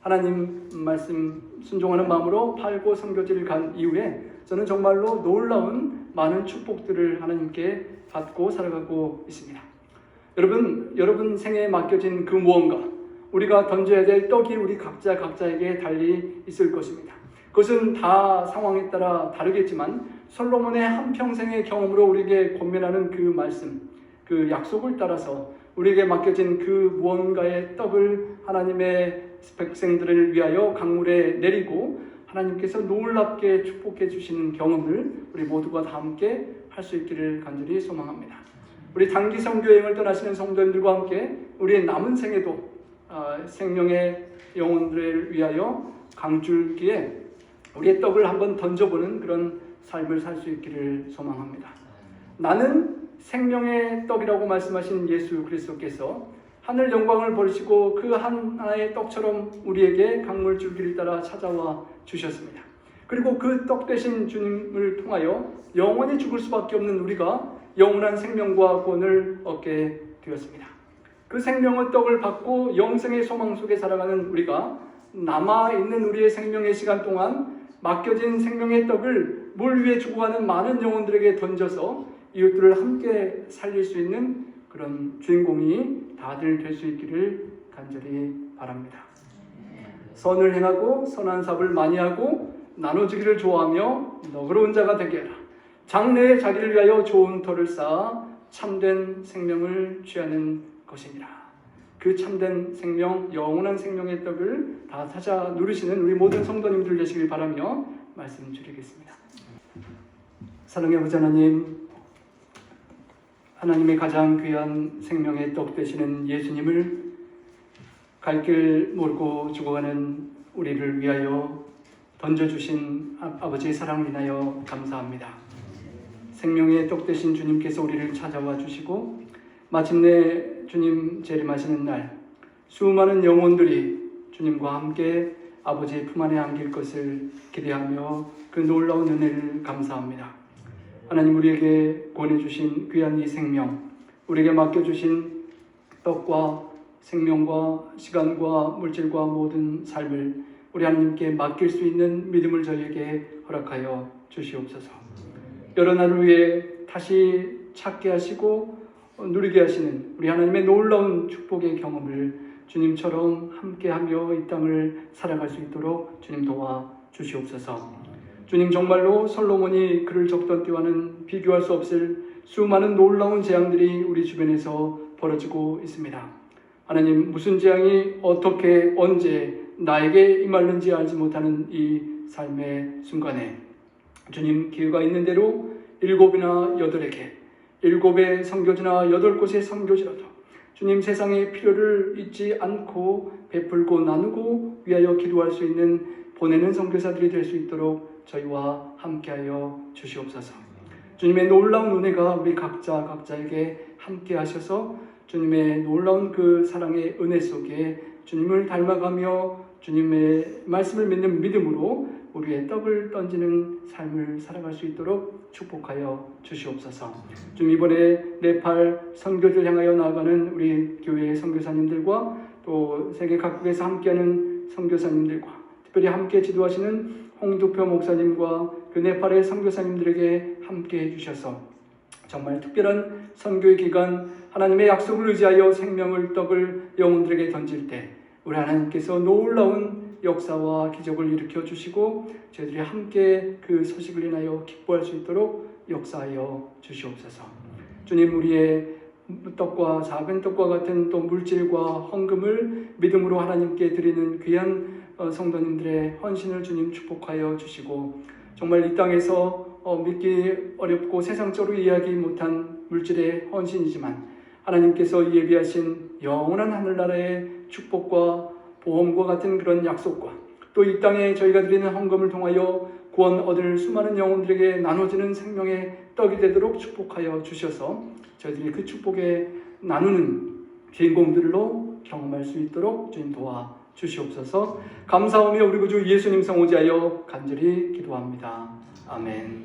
하나님 말씀 순종하는 마음으로 팔고 선교지를 간 이후에 저는 정말로 놀라운 많은 축복들을 하나님께 받고 살아가고 있습니다. 여러분 생애에 맡겨진 그 무언가, 우리가 던져야 될 떡이 우리 각자에게 달리 있을 것입니다. 그것은 다 상황에 따라 다르겠지만 솔로몬의 한평생의 경험으로 우리에게 권면하는 그 말씀, 그 약속을 따라서 우리에게 맡겨진 그 무언가의 떡을 하나님의 백성들을 위하여 강물에 내리고 하나님께서 놀랍게 축복해 주시는 경험을 우리 모두가 다 함께 할 수 있기를 간절히 소망합니다. 우리 단기 선교여행을 떠나시는 성도님들과 함께 우리의 남은 생에도 생명의 영혼들을 위하여 강줄기에 우리의 떡을 한번 던져보는 그런 삶을 살 수 있기를 소망합니다. 나는 생명의 떡이라고 말씀하신 예수 그리스도께서 하늘 영광을 버리시고 그 하나의 떡처럼 우리에게 강물 줄기를 따라 찾아와 주셨습니다. 그리고 그 떡 되신 주님을 통하여 영원히 죽을 수밖에 없는 우리가 영원한 생명과 구원을 얻게 되었습니다. 그 생명의 떡을 받고 영생의 소망 속에 살아가는 우리가 남아있는 우리의 생명의 시간 동안 맡겨진 생명의 떡을 물 위에 죽어가는 많은 영혼들에게 던져서 이웃들을 함께 살릴 수 있는 그런 주인공이 다들 될 수 있기를 간절히 바랍니다. 선을 행하고 선한 사업을 많이 하고 나눠주기를 좋아하며 너그러운 자가 되게 하라. 장래에 자기를 위하여 좋은 터를 쌓아 참된 생명을 취하는 것이니라. 그 참된 생명, 영원한 생명의 떡을 다 찾아 누리시는 우리 모든 성도님들 되시길 바라며 말씀 드리겠습니다. 사랑의 아버지 하나님, 하나님의 가장 귀한 생명의 떡 되시는 예수님을 갈 길 모르고 죽어가는 우리를 위하여 던져주신 아버지의 사랑을 인하여 감사합니다. 생명의 떡 되신 주님께서 우리를 찾아와 주시고 마침내 주님 재림하시는 날 수많은 영혼들이 주님과 함께 아버지의 품 안에 안길 것을 기대하며 그 놀라운 은혜를 감사합니다. 하나님, 우리에게 권해주신 귀한 이 생명, 우리에게 맡겨주신 떡과 생명과 시간과 물질과 모든 삶을 우리 하나님께 맡길 수 있는 믿음을 저희에게 허락하여 주시옵소서. 여러 날 후에 다시 찾게 하시고 누리게 하시는 우리 하나님의 놀라운 축복의 경험을 주님처럼 함께하며 이 땅을 살아갈 수 있도록 주님 도와 주시옵소서. 주님, 정말로 솔로몬이 글을 적던 때와는 비교할 수 없을 수많은 놀라운 재앙들이 우리 주변에서 벌어지고 있습니다. 하나님, 무슨 재앙이 어떻게 언제 나에게 임하는지 알지 못하는 이 삶의 순간에 주님, 기회가 있는 대로 7이나 8에게 7의 선교지나 8곳의 선교지라도 주님, 세상의 필요를 잊지 않고 베풀고 나누고 위하여 기도할 수 있는 보내는 선교사들이 될 수 있도록 저희와 함께하여 주시옵소서. 주님의 놀라운 은혜가 우리 각자에게 함께 하셔서 주님의 놀라운 그 사랑의 은혜 속에 주님을 닮아가며 주님의 말씀을 믿는 믿음으로 우리의 떡을 던지는 삶을 살아갈 수 있도록 축복하여 주시옵소서. 주님, 이번에 네팔 선교를 향하여 나아가는 우리 교회 선교사님들과 또 세계 각국에서 함께하는 선교사님들과 특별히 함께 지도하시는 홍두표 목사님과 그 네팔의 선교사님들에게 함께 해주셔서 정말 특별한 선교의 기간, 하나님의 약속을 의지하여 생명을 떡을 영혼들에게 던질 때 우리 하나님께서 놀라운 역사와 기적을 일으켜 주시고 저희들이 함께 그 소식을 인하여 기뻐할 수 있도록 역사하여 주시옵소서. 주님, 우리의 떡과 작은 떡과 같은 또 물질과 헌금을 믿음으로 하나님께 드리는 귀한 성도님들의 헌신을 주님 축복하여 주시고 정말 이 땅에서 믿기 어렵고 세상적으로 이해하기 못한 물질의 헌신이지만 하나님께서 예비하신 영원한 하늘나라의 축복과 보험과 같은 그런 약속과 또 이 땅에 저희가 드리는 헌금을 통하여 구원 얻을 수많은 영혼들에게 나눠지는 생명의 떡이 되도록 축복하여 주셔서 저희들이 그 축복에 나누는 주인공들로 경험할 수 있도록 주님 도와 주시옵소서. 감사하며 우리 구주 예수님 성호지하여 간절히 기도합니다. 아멘.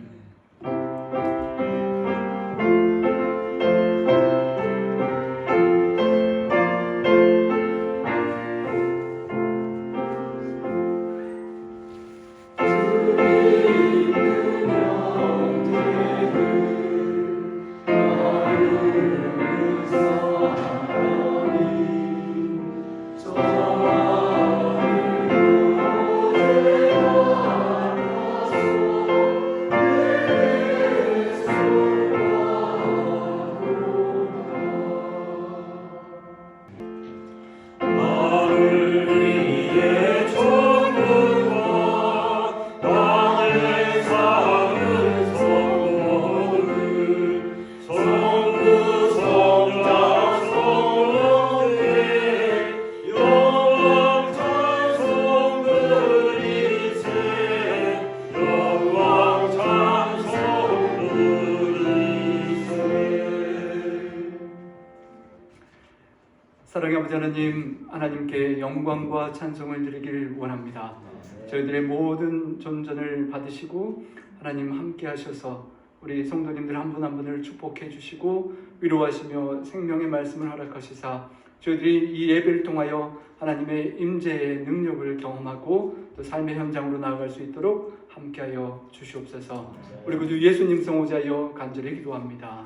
사랑의 아버지 하나님, 하나님께 영광과 찬송을 드리길 원합니다. 저희들의 모든 존전을 받으시고 하나님 함께 하셔서 우리 성도님들 한 분 한 분을 축복해 주시고 위로하시며 생명의 말씀을 허락하시사 저희들이 이 예배를 통하여 하나님의 임재의 능력을 경험하고 또 삶의 현장으로 나아갈 수 있도록 함께하여 주시옵소서. 우리 구주 예수님 성호자여 간절히 기도합니다.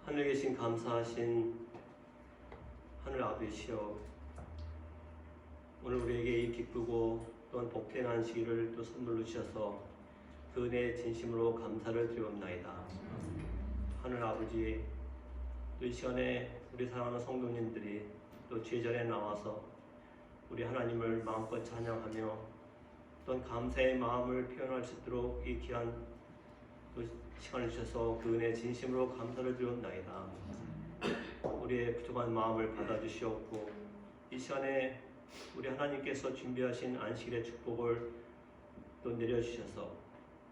하늘에 계신 감사하신 하늘 아버지시여, 오늘 우리에게 이 기쁘고 또한 복된 안식일을 또 선물로 주셔서 그 은혜에 진심으로 감사를 드리옵나이다. 하늘 아버지, 또 이 시간에 우리 사랑하는 성도님들이 또 제자리에 나와서 우리 하나님을 마음껏 찬양하며 또한 감사의 마음을 표현할 수 있도록 이 귀한 또 시간을 주셔서 그 은혜에 진심으로 감사를 드리옵나이다. 우리의 부족한 마음을 받아주시옵고 이 시간에 우리 하나님께서 준비하신 안식일의 축복을 또 내려주셔서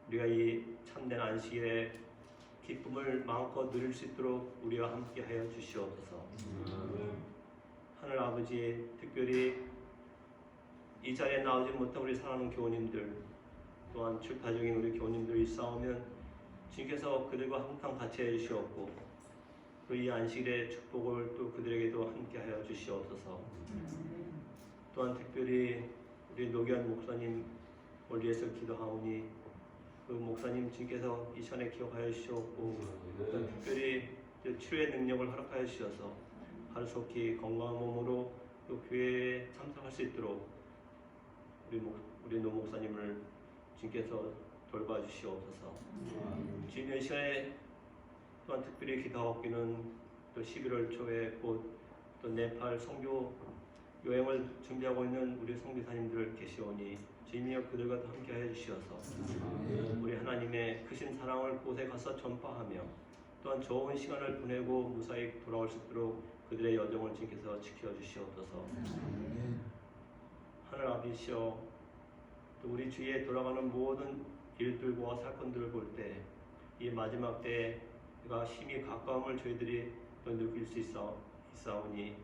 우리가 이 참된 안식일의 기쁨을 마음껏 누릴 수 있도록 우리와 함께하여 주시옵소서. 하늘 아버지, 특별히 이 자리에 나오지 못한 우리 사랑하는 교우님들, 또한 출타 중인 우리 교우님들이 싸우면 주님께서 그들과 항상 같이 해주시옵고 또 이 안식일의 축복을 또 그들에게도 함께하여 주시옵소서. 또한 특별히 우리 노기한 목사님 위해서 기도하오니 그 목사님 주님께서 이 시간에 기억하여 주시옵고 또 특별히 치료의 능력을 허락하여 주셔서 하루속히 건강한 몸으로 또 교회에 참석할 수 있도록 우리 노 목사님을 주님께서 돌봐주시옵소서. 지금 이 시간에 또한 특별히 기도하옵기는 또 11월 초에 곧 또 네팔 선교 여행을 준비하고 있는 우리 선교사님들 계시오니 주님이여 그들과 함께하여 주시어서 우리 하나님의 크신 사랑을 곳에 가서 전파하며 또한 좋은 시간을 보내고 무사히 돌아올 수 있도록 그들의 여정을 주님께서 지켜주시옵소서. 하늘 아버지시여, 또 우리 주위에 돌아가는 모든 일들과 사건들을 볼 때 이 마지막 때가 심히 가까움을 저희들이 또 느낄 수 있사오니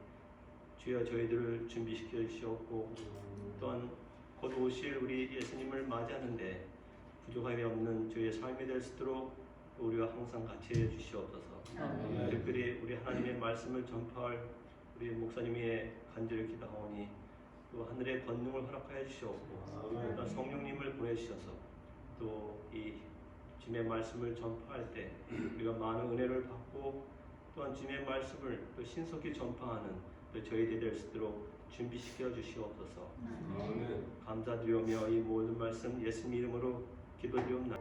주여 저희들을 준비시켜 주시옵고 또한 곧 오실 우리 예수님을 맞이하는데 부족함이 없는 저희의 삶이 될 수 있도록 우리와 항상 같이 해 주시옵소서. 특별히 우리 하나님의 말씀을 전파할 우리 목사님의 간절히 기도하오니 또 하늘의 권능을 허락하여 주시옵고 또 성령님을 보내주셔서 또 이 주님의 말씀을 전파할 때 우리가 많은 은혜를 받고 또한 주님의 말씀을 또 신속히 전파하는 또 저희들이 될 수 있도록 준비시켜 주시옵소서. 감사드리오며 이 모든 말씀 예수님 이름으로 기도드리옵나이다.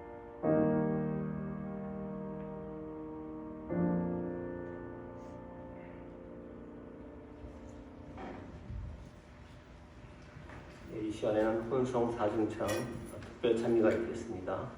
이 시간에는 혼성 사중창 특별 참여가 있겠습니다.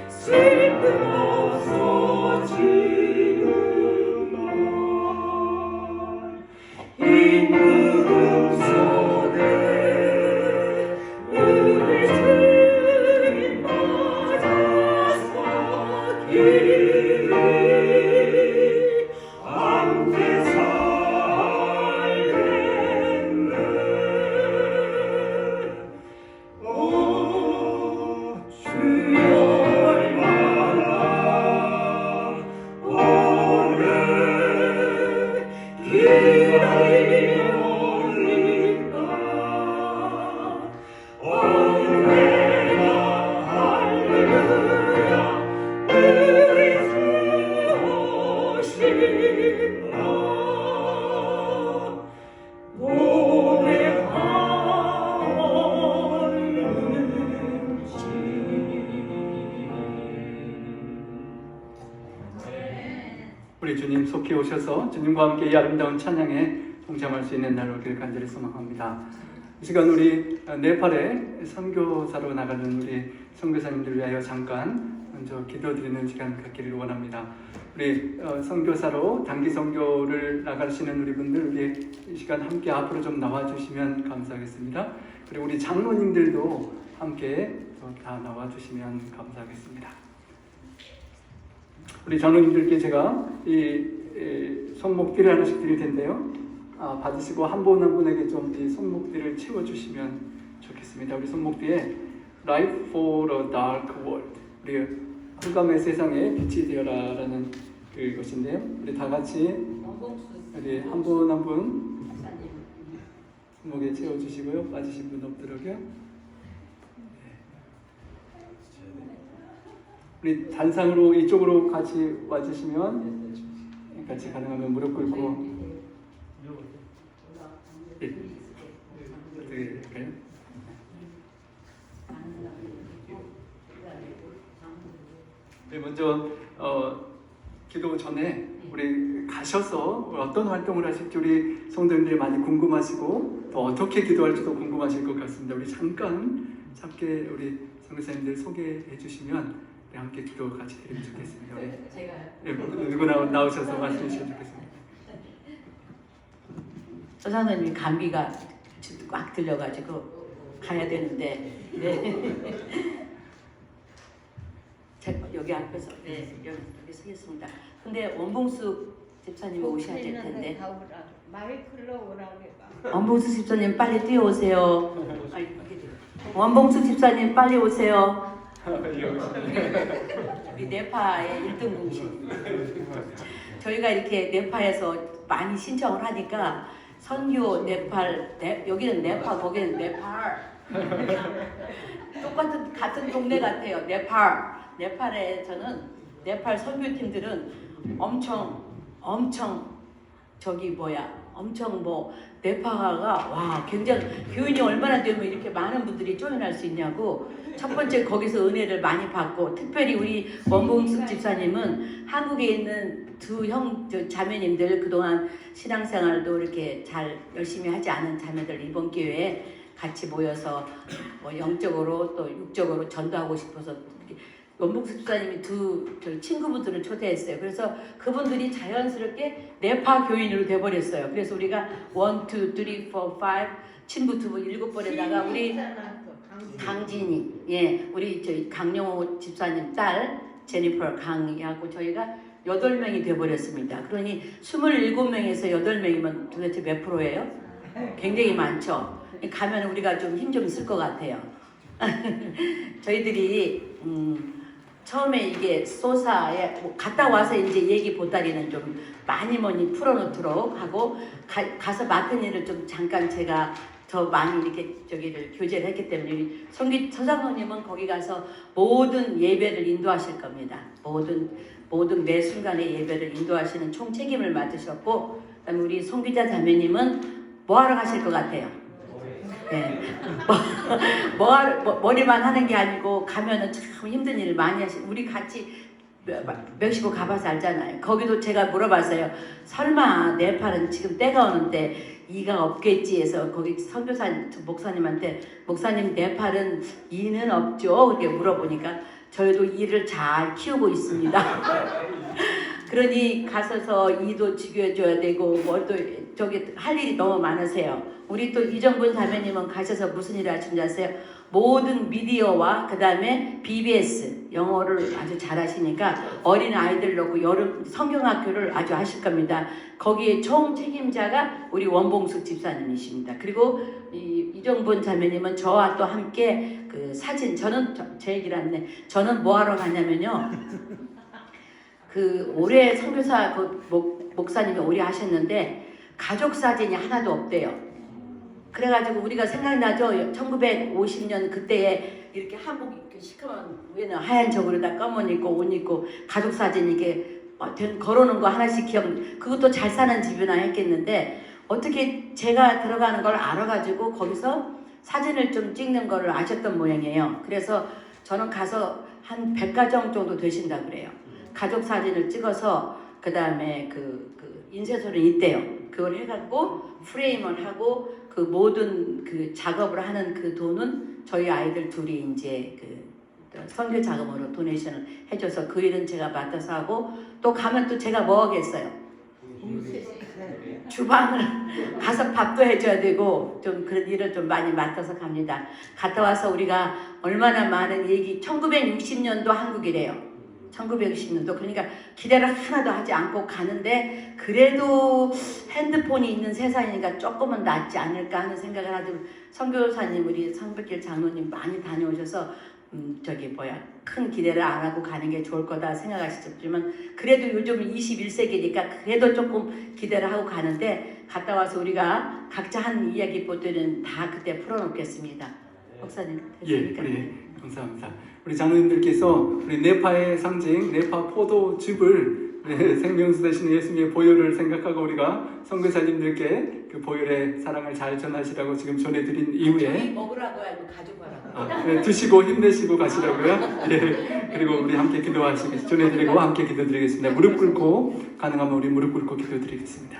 슬픔 없어지는 날 인구름 속에 우리 주님 맞아서 길이 함께 살겠네. 오 주여 얼마나 오래 기다리옵니까. 언제나 할렐루야 우리 주 오신다. 우리 주님 속히 오셔서 주님과 함께 이 아름다운 찬양에 동참할 수 있는 날 오길 간절히 소망합니다. 이 시간 우리 네팔에 선교사로 나가는 우리 선교사님들 위하여 잠깐 먼저 기도드리는 시간 갖기를 원합니다. 우리 선교사로 단기 선교를 나가시는 우리 분들 우리 이 시간 함께 앞으로 좀 나와주시면 감사하겠습니다. 그리고 우리 장로님들도 함께 다 나와주시면 감사하겠습니다. 우리 장로님들께 제가 이 손목띠를 하나씩 드릴 텐데요. 받으시고 한 분 한 분에게 좀 이 손목띠를 채워주시면 좋겠습니다. 우리 손목띠에 Life for a Dark World, 우리 흑암의 세상에 빛이 되어라라는 그것인데요. 우리 다 같이 우리 한 분 한 분 손목에 채워주시고요. 빠지신 분 없도록요. 우리 단상으로 이쪽으로 같이 와주시면 같이 가능하면 무릎 꿇고 어떻게 할까요? 네, 먼저 기도 전에 우리 가셔서 어떤 활동을 하실지 우리 성도님들이 많이 궁금하시고 또 어떻게 기도할지도 궁금하실 것 같습니다. 우리 잠깐 짧게 우리 선교사님들 소개해 주시면 함께 기도 같이 드리면 좋겠습니다. 제가요? 네, 누구 나오셔서 말씀해 주시면 좋겠습니다. 조상님 감기가 꽉 들려가지고 가야 되는데 네. 제가 여기 앞에서 네 여기 서겠습니다. 근데 원봉수 집사님 오셔야 될 텐데 마이클로 오라고 해봐. 원봉수 집사님 빨리 뛰어오세요. 원봉수 집사님 빨리 오세요. 우리 네파의 1등 공신. 저희가 이렇게 네파에서 많이 신청을 하니까 선교 여기는 네파, 거기는 네팔. 같은 동네 같아요. 네팔에서는 네팔 선교팀들은 엄청 엄청 네파가 와 굉장히 교인이 얼마나 되면 이렇게 많은 분들이 조인할 수 있냐고 첫 번째 거기서 은혜를 많이 받고 특별히 우리 원봉숙 집사님은 한국에 있는 두 자매님들 그동안 신앙생활도 이렇게 잘 열심히 하지 않은 자매들 이번 기회에 같이 모여서 영적으로 또 육적으로 전도하고 싶어서 원봉숙 집사님이 두 친구분들을 초대했어요. 그래서 그분들이 자연스럽게 네파 교인으로 돼버렸어요. 그래서 우리가 1, 2, 3, 4, 5 친구 두 분 7번에다가 우리 강진이 우리 강영호 집사님 딸 제니퍼 강이하고 저희가 8명이 돼버렸습니다. 그러니 27명에서 8명이면 도대체 몇 프로예요? 굉장히 많죠. 가면 우리가 좀 힘 좀 쓸 것 같아요. 저희들이 처음에 이게 소사에 갔다 와서 이제 얘기 보따리는 좀 많이 풀어놓도록 하고 가서 맡은 일을 좀 잠깐 제가 더 많이 이렇게 교제를 했기 때문에 서장로님은 거기 가서 모든 예배를 인도하실 겁니다. 모든 매 순간의 예배를 인도하시는 총 책임을 맡으셨고, 그다음에 우리 송기자 자매님은 뭐 하러 가실 것 같아요? 네. 머리만 하는 게 아니고 가면은 참 힘든 일을 많이 우리 같이 멕시코 가봐서 알잖아요. 거기도 제가 물어봤어요. 설마 네팔은 지금 때가 오는데 이가 없겠지 해서 거기 선교사 목사님한테 목사님 네팔은 이는 없죠? 그렇게 물어보니까 저희도 이를 잘 키우고 있습니다. 그러니 가서서 이도 지켜줘야 되고 뭐 또 저기 할 일이 너무 많으세요. 우리 또 이정분 자매님은 가셔서 무슨 일을 하시는지 아세요? 모든 미디어와 그 다음에 BBS 영어를 아주 잘하시니까 어린 아이들 놓고 여름 성경학교를 아주 하실 겁니다. 거기에 총 책임자가 우리 원봉숙 집사님이십니다. 그리고 이정분 자매님은 저와 또 함께 그 사진 저는 제 얘기를 하는데 저는 뭐 하러 가냐면요. 그 올해 선교사 그 목사님이 오래 하셨는데 가족 사진이 하나도 없대요. 그래가지고 우리가 생각나죠. 1950년 그때에 이렇게 한복 이렇게 시커먼 위에는 하얀 저고리다 검은 입고 옷 입고 가족 사진 이렇게 걸어놓은 거 하나씩 그것도 잘 사는 집이나 했겠는데 어떻게 제가 들어가는 걸 알아가지고 거기서 사진을 좀 찍는 거를 아셨던 모양이에요. 그래서 저는 가서 한 100가정 정도 되신다 그래요. 가족 사진을 찍어서 그 다음에 그 인쇄소를 있대요. 그걸 해갖고 프레임을 하고 그 모든 그 작업을 하는 그 돈은 저희 아이들 둘이 이제 그 선교 자금으로 도네이션을 해줘서 그 일은 제가 맡아서 하고 또 가면 또 제가 뭐 하겠어요? 주방을 가서 밥도 해줘야 되고 좀 그런 일을 좀 많이 맡아서 갑니다. 갔다 와서 우리가 얼마나 많은 얘기 1960년도 한국이래요. 1960년도 그러니까 기대를 하나도 하지 않고 가는데 그래도 핸드폰이 있는 세상이니까 조금은 낫지 않을까 하는 생각을 하죠. 선교사님 우리 성백길 장로님 많이 다녀오셔서 큰 기대를 안 하고 가는 게 좋을 거다 생각하셨지만 그래도 요즘 21세기니까 그래도 조금 기대를 하고 가는데 갔다 와서 우리가 각자 한 이야기 보드는 다 그때 풀어놓겠습니다. 목사님 됐습니까? 예, 감사합니다. 우리 장로님들께서 우리 네파의 상징 네파 포도즙을 생명수 되신 예수님의 보혈을 생각하고 우리가 선교사님들께 그 보혈의 사랑을 잘 전하시라고 지금 전해드린 이후에 먹으라고 하고 가져가라고. 네, 드시고 힘내시고 가시라고요. 예, 그리고 우리 함께 기도하시기 전해드리고 함께 기도드리겠습니다. 무릎 꿇고 가능하면 우리 무릎 꿇고 기도드리겠습니다.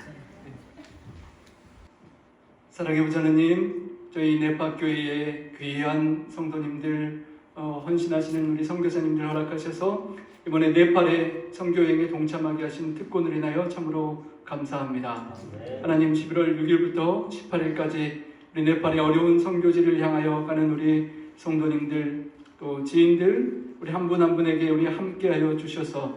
사랑해보자 하나님, 저희 네파 교회의 귀한 성도님들 헌신하시는 우리 선교사님들 허락하셔서 이번에 네팔의 선교여행에 동참하게 하신 특권을 인하여 참으로 감사합니다. 하나님 11월 6일부터 18일까지 우리 네팔의 어려운 선교지를 향하여 가는 우리 성도님들 또 지인들 우리 한 분 한 분에게 우리 함께하여 주셔서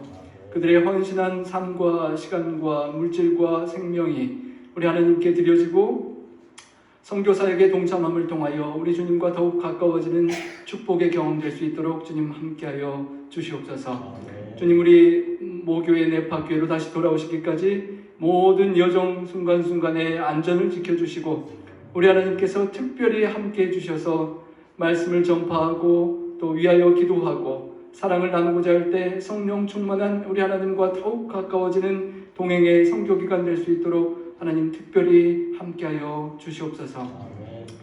그들의 헌신한 삶과 시간과 물질과 생명이 우리 하나님께 드려지고 선교사에게 동참함을 통하여 우리 주님과 더욱 가까워지는 축복의 경험 될 수 있도록 주님 함께하여 주시옵소서. 주님 우리 모교회 네파 교회로 다시 돌아오시기까지 모든 여정 순간순간의 안전을 지켜주시고 우리 하나님께서 특별히 함께해 주셔서 말씀을 전파하고 또 위하여 기도하고 사랑을 나누고자 할 때 성령 충만한 우리 하나님과 더욱 가까워지는 동행의 선교기간 될 수 있도록 하나님 특별히 함께하여 주시옵소서.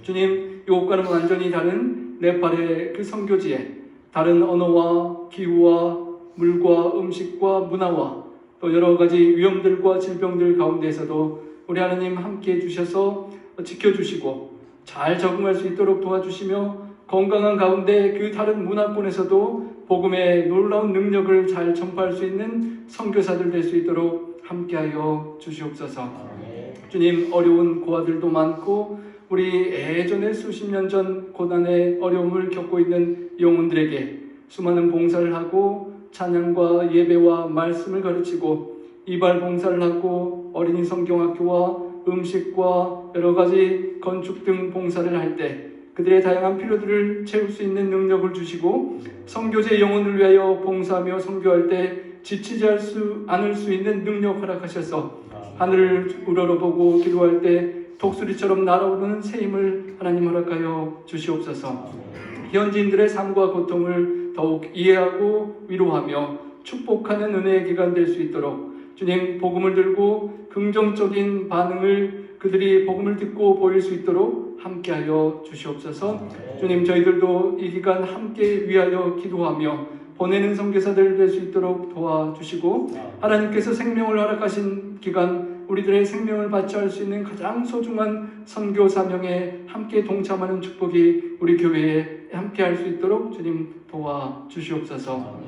주님 이곳과는 완전히 다른 네팔의 그 선교지에 다른 언어와 기후와 물과 음식과 문화와 또 여러 가지 위험들과 질병들 가운데서도 우리 하나님 함께해 주셔서 지켜주시고 잘 적응할 수 있도록 도와주시며 건강한 가운데 그 다른 문화권에서도 복음의 놀라운 능력을 잘 전파할 수 있는 선교사들 될 수 있도록 함께하여 주시옵소서. 주님 어려운 고아들도 많고 우리 예전에 수십 년 전 고난의 어려움을 겪고 있는 영혼들에게 수많은 봉사를 하고 찬양과 예배와 말씀을 가르치고 이발 봉사를 하고 어린이 성경학교와 음식과 여러 가지 건축 등 봉사를 할 때 그들의 다양한 필요들을 채울 수 있는 능력을 주시고 선교제 영혼을 위하여 봉사하며 선교할 때 지치지 않을 수 있는 능력 허락하셔서 하늘을 우러러보고 기도할 때 독수리처럼 날아오르는 새 힘을 하나님 허락하여 주시옵소서. 현지인들의 삶과 고통을 더욱 이해하고 위로하며 축복하는 은혜의 기간 될 수 있도록 주님 복음을 들고 긍정적인 반응을 그들이 복음을 듣고 보일 수 있도록 함께하여 주시옵소서. 주님 저희들도 이 기간 함께 위하여 기도하며 보내는 선교사들 될 수 있도록 도와주시고 하나님께서 생명을 허락하신 기간 우리들의 생명을 바쳐할 수 있는 가장 소중한 선교 사명에 함께 동참하는 축복이 우리 교회에 함께 할 수 있도록 주님 도와주시옵소서.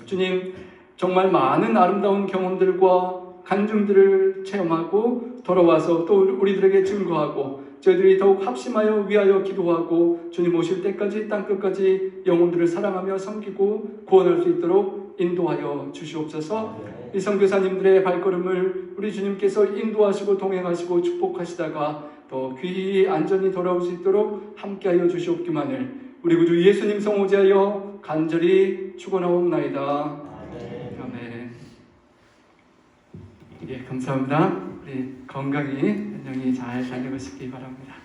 주님 정말 많은 아름다운 경험들과 간증들을 체험하고 돌아와서 또 우리들에게 증거하고 저희들이 더욱 합심하여 위하여 기도하고 주님 오실 때까지 땅끝까지 영혼들을 사랑하며 섬기고 구원할 수 있도록 인도하여 주시옵소서. 이 선교사님들의 발걸음을 우리 주님께서 인도하시고 동행하시고 축복하시다가 더 귀히 안전히 돌아올 수 있도록 함께하여 주시옵기만을 우리 구주 예수님 성호제하여 간절히 축원하옵나이다. 아멘. 예, 감사합니다. 우리 건강히 안녕히 잘 다녀오시기 바랍니다.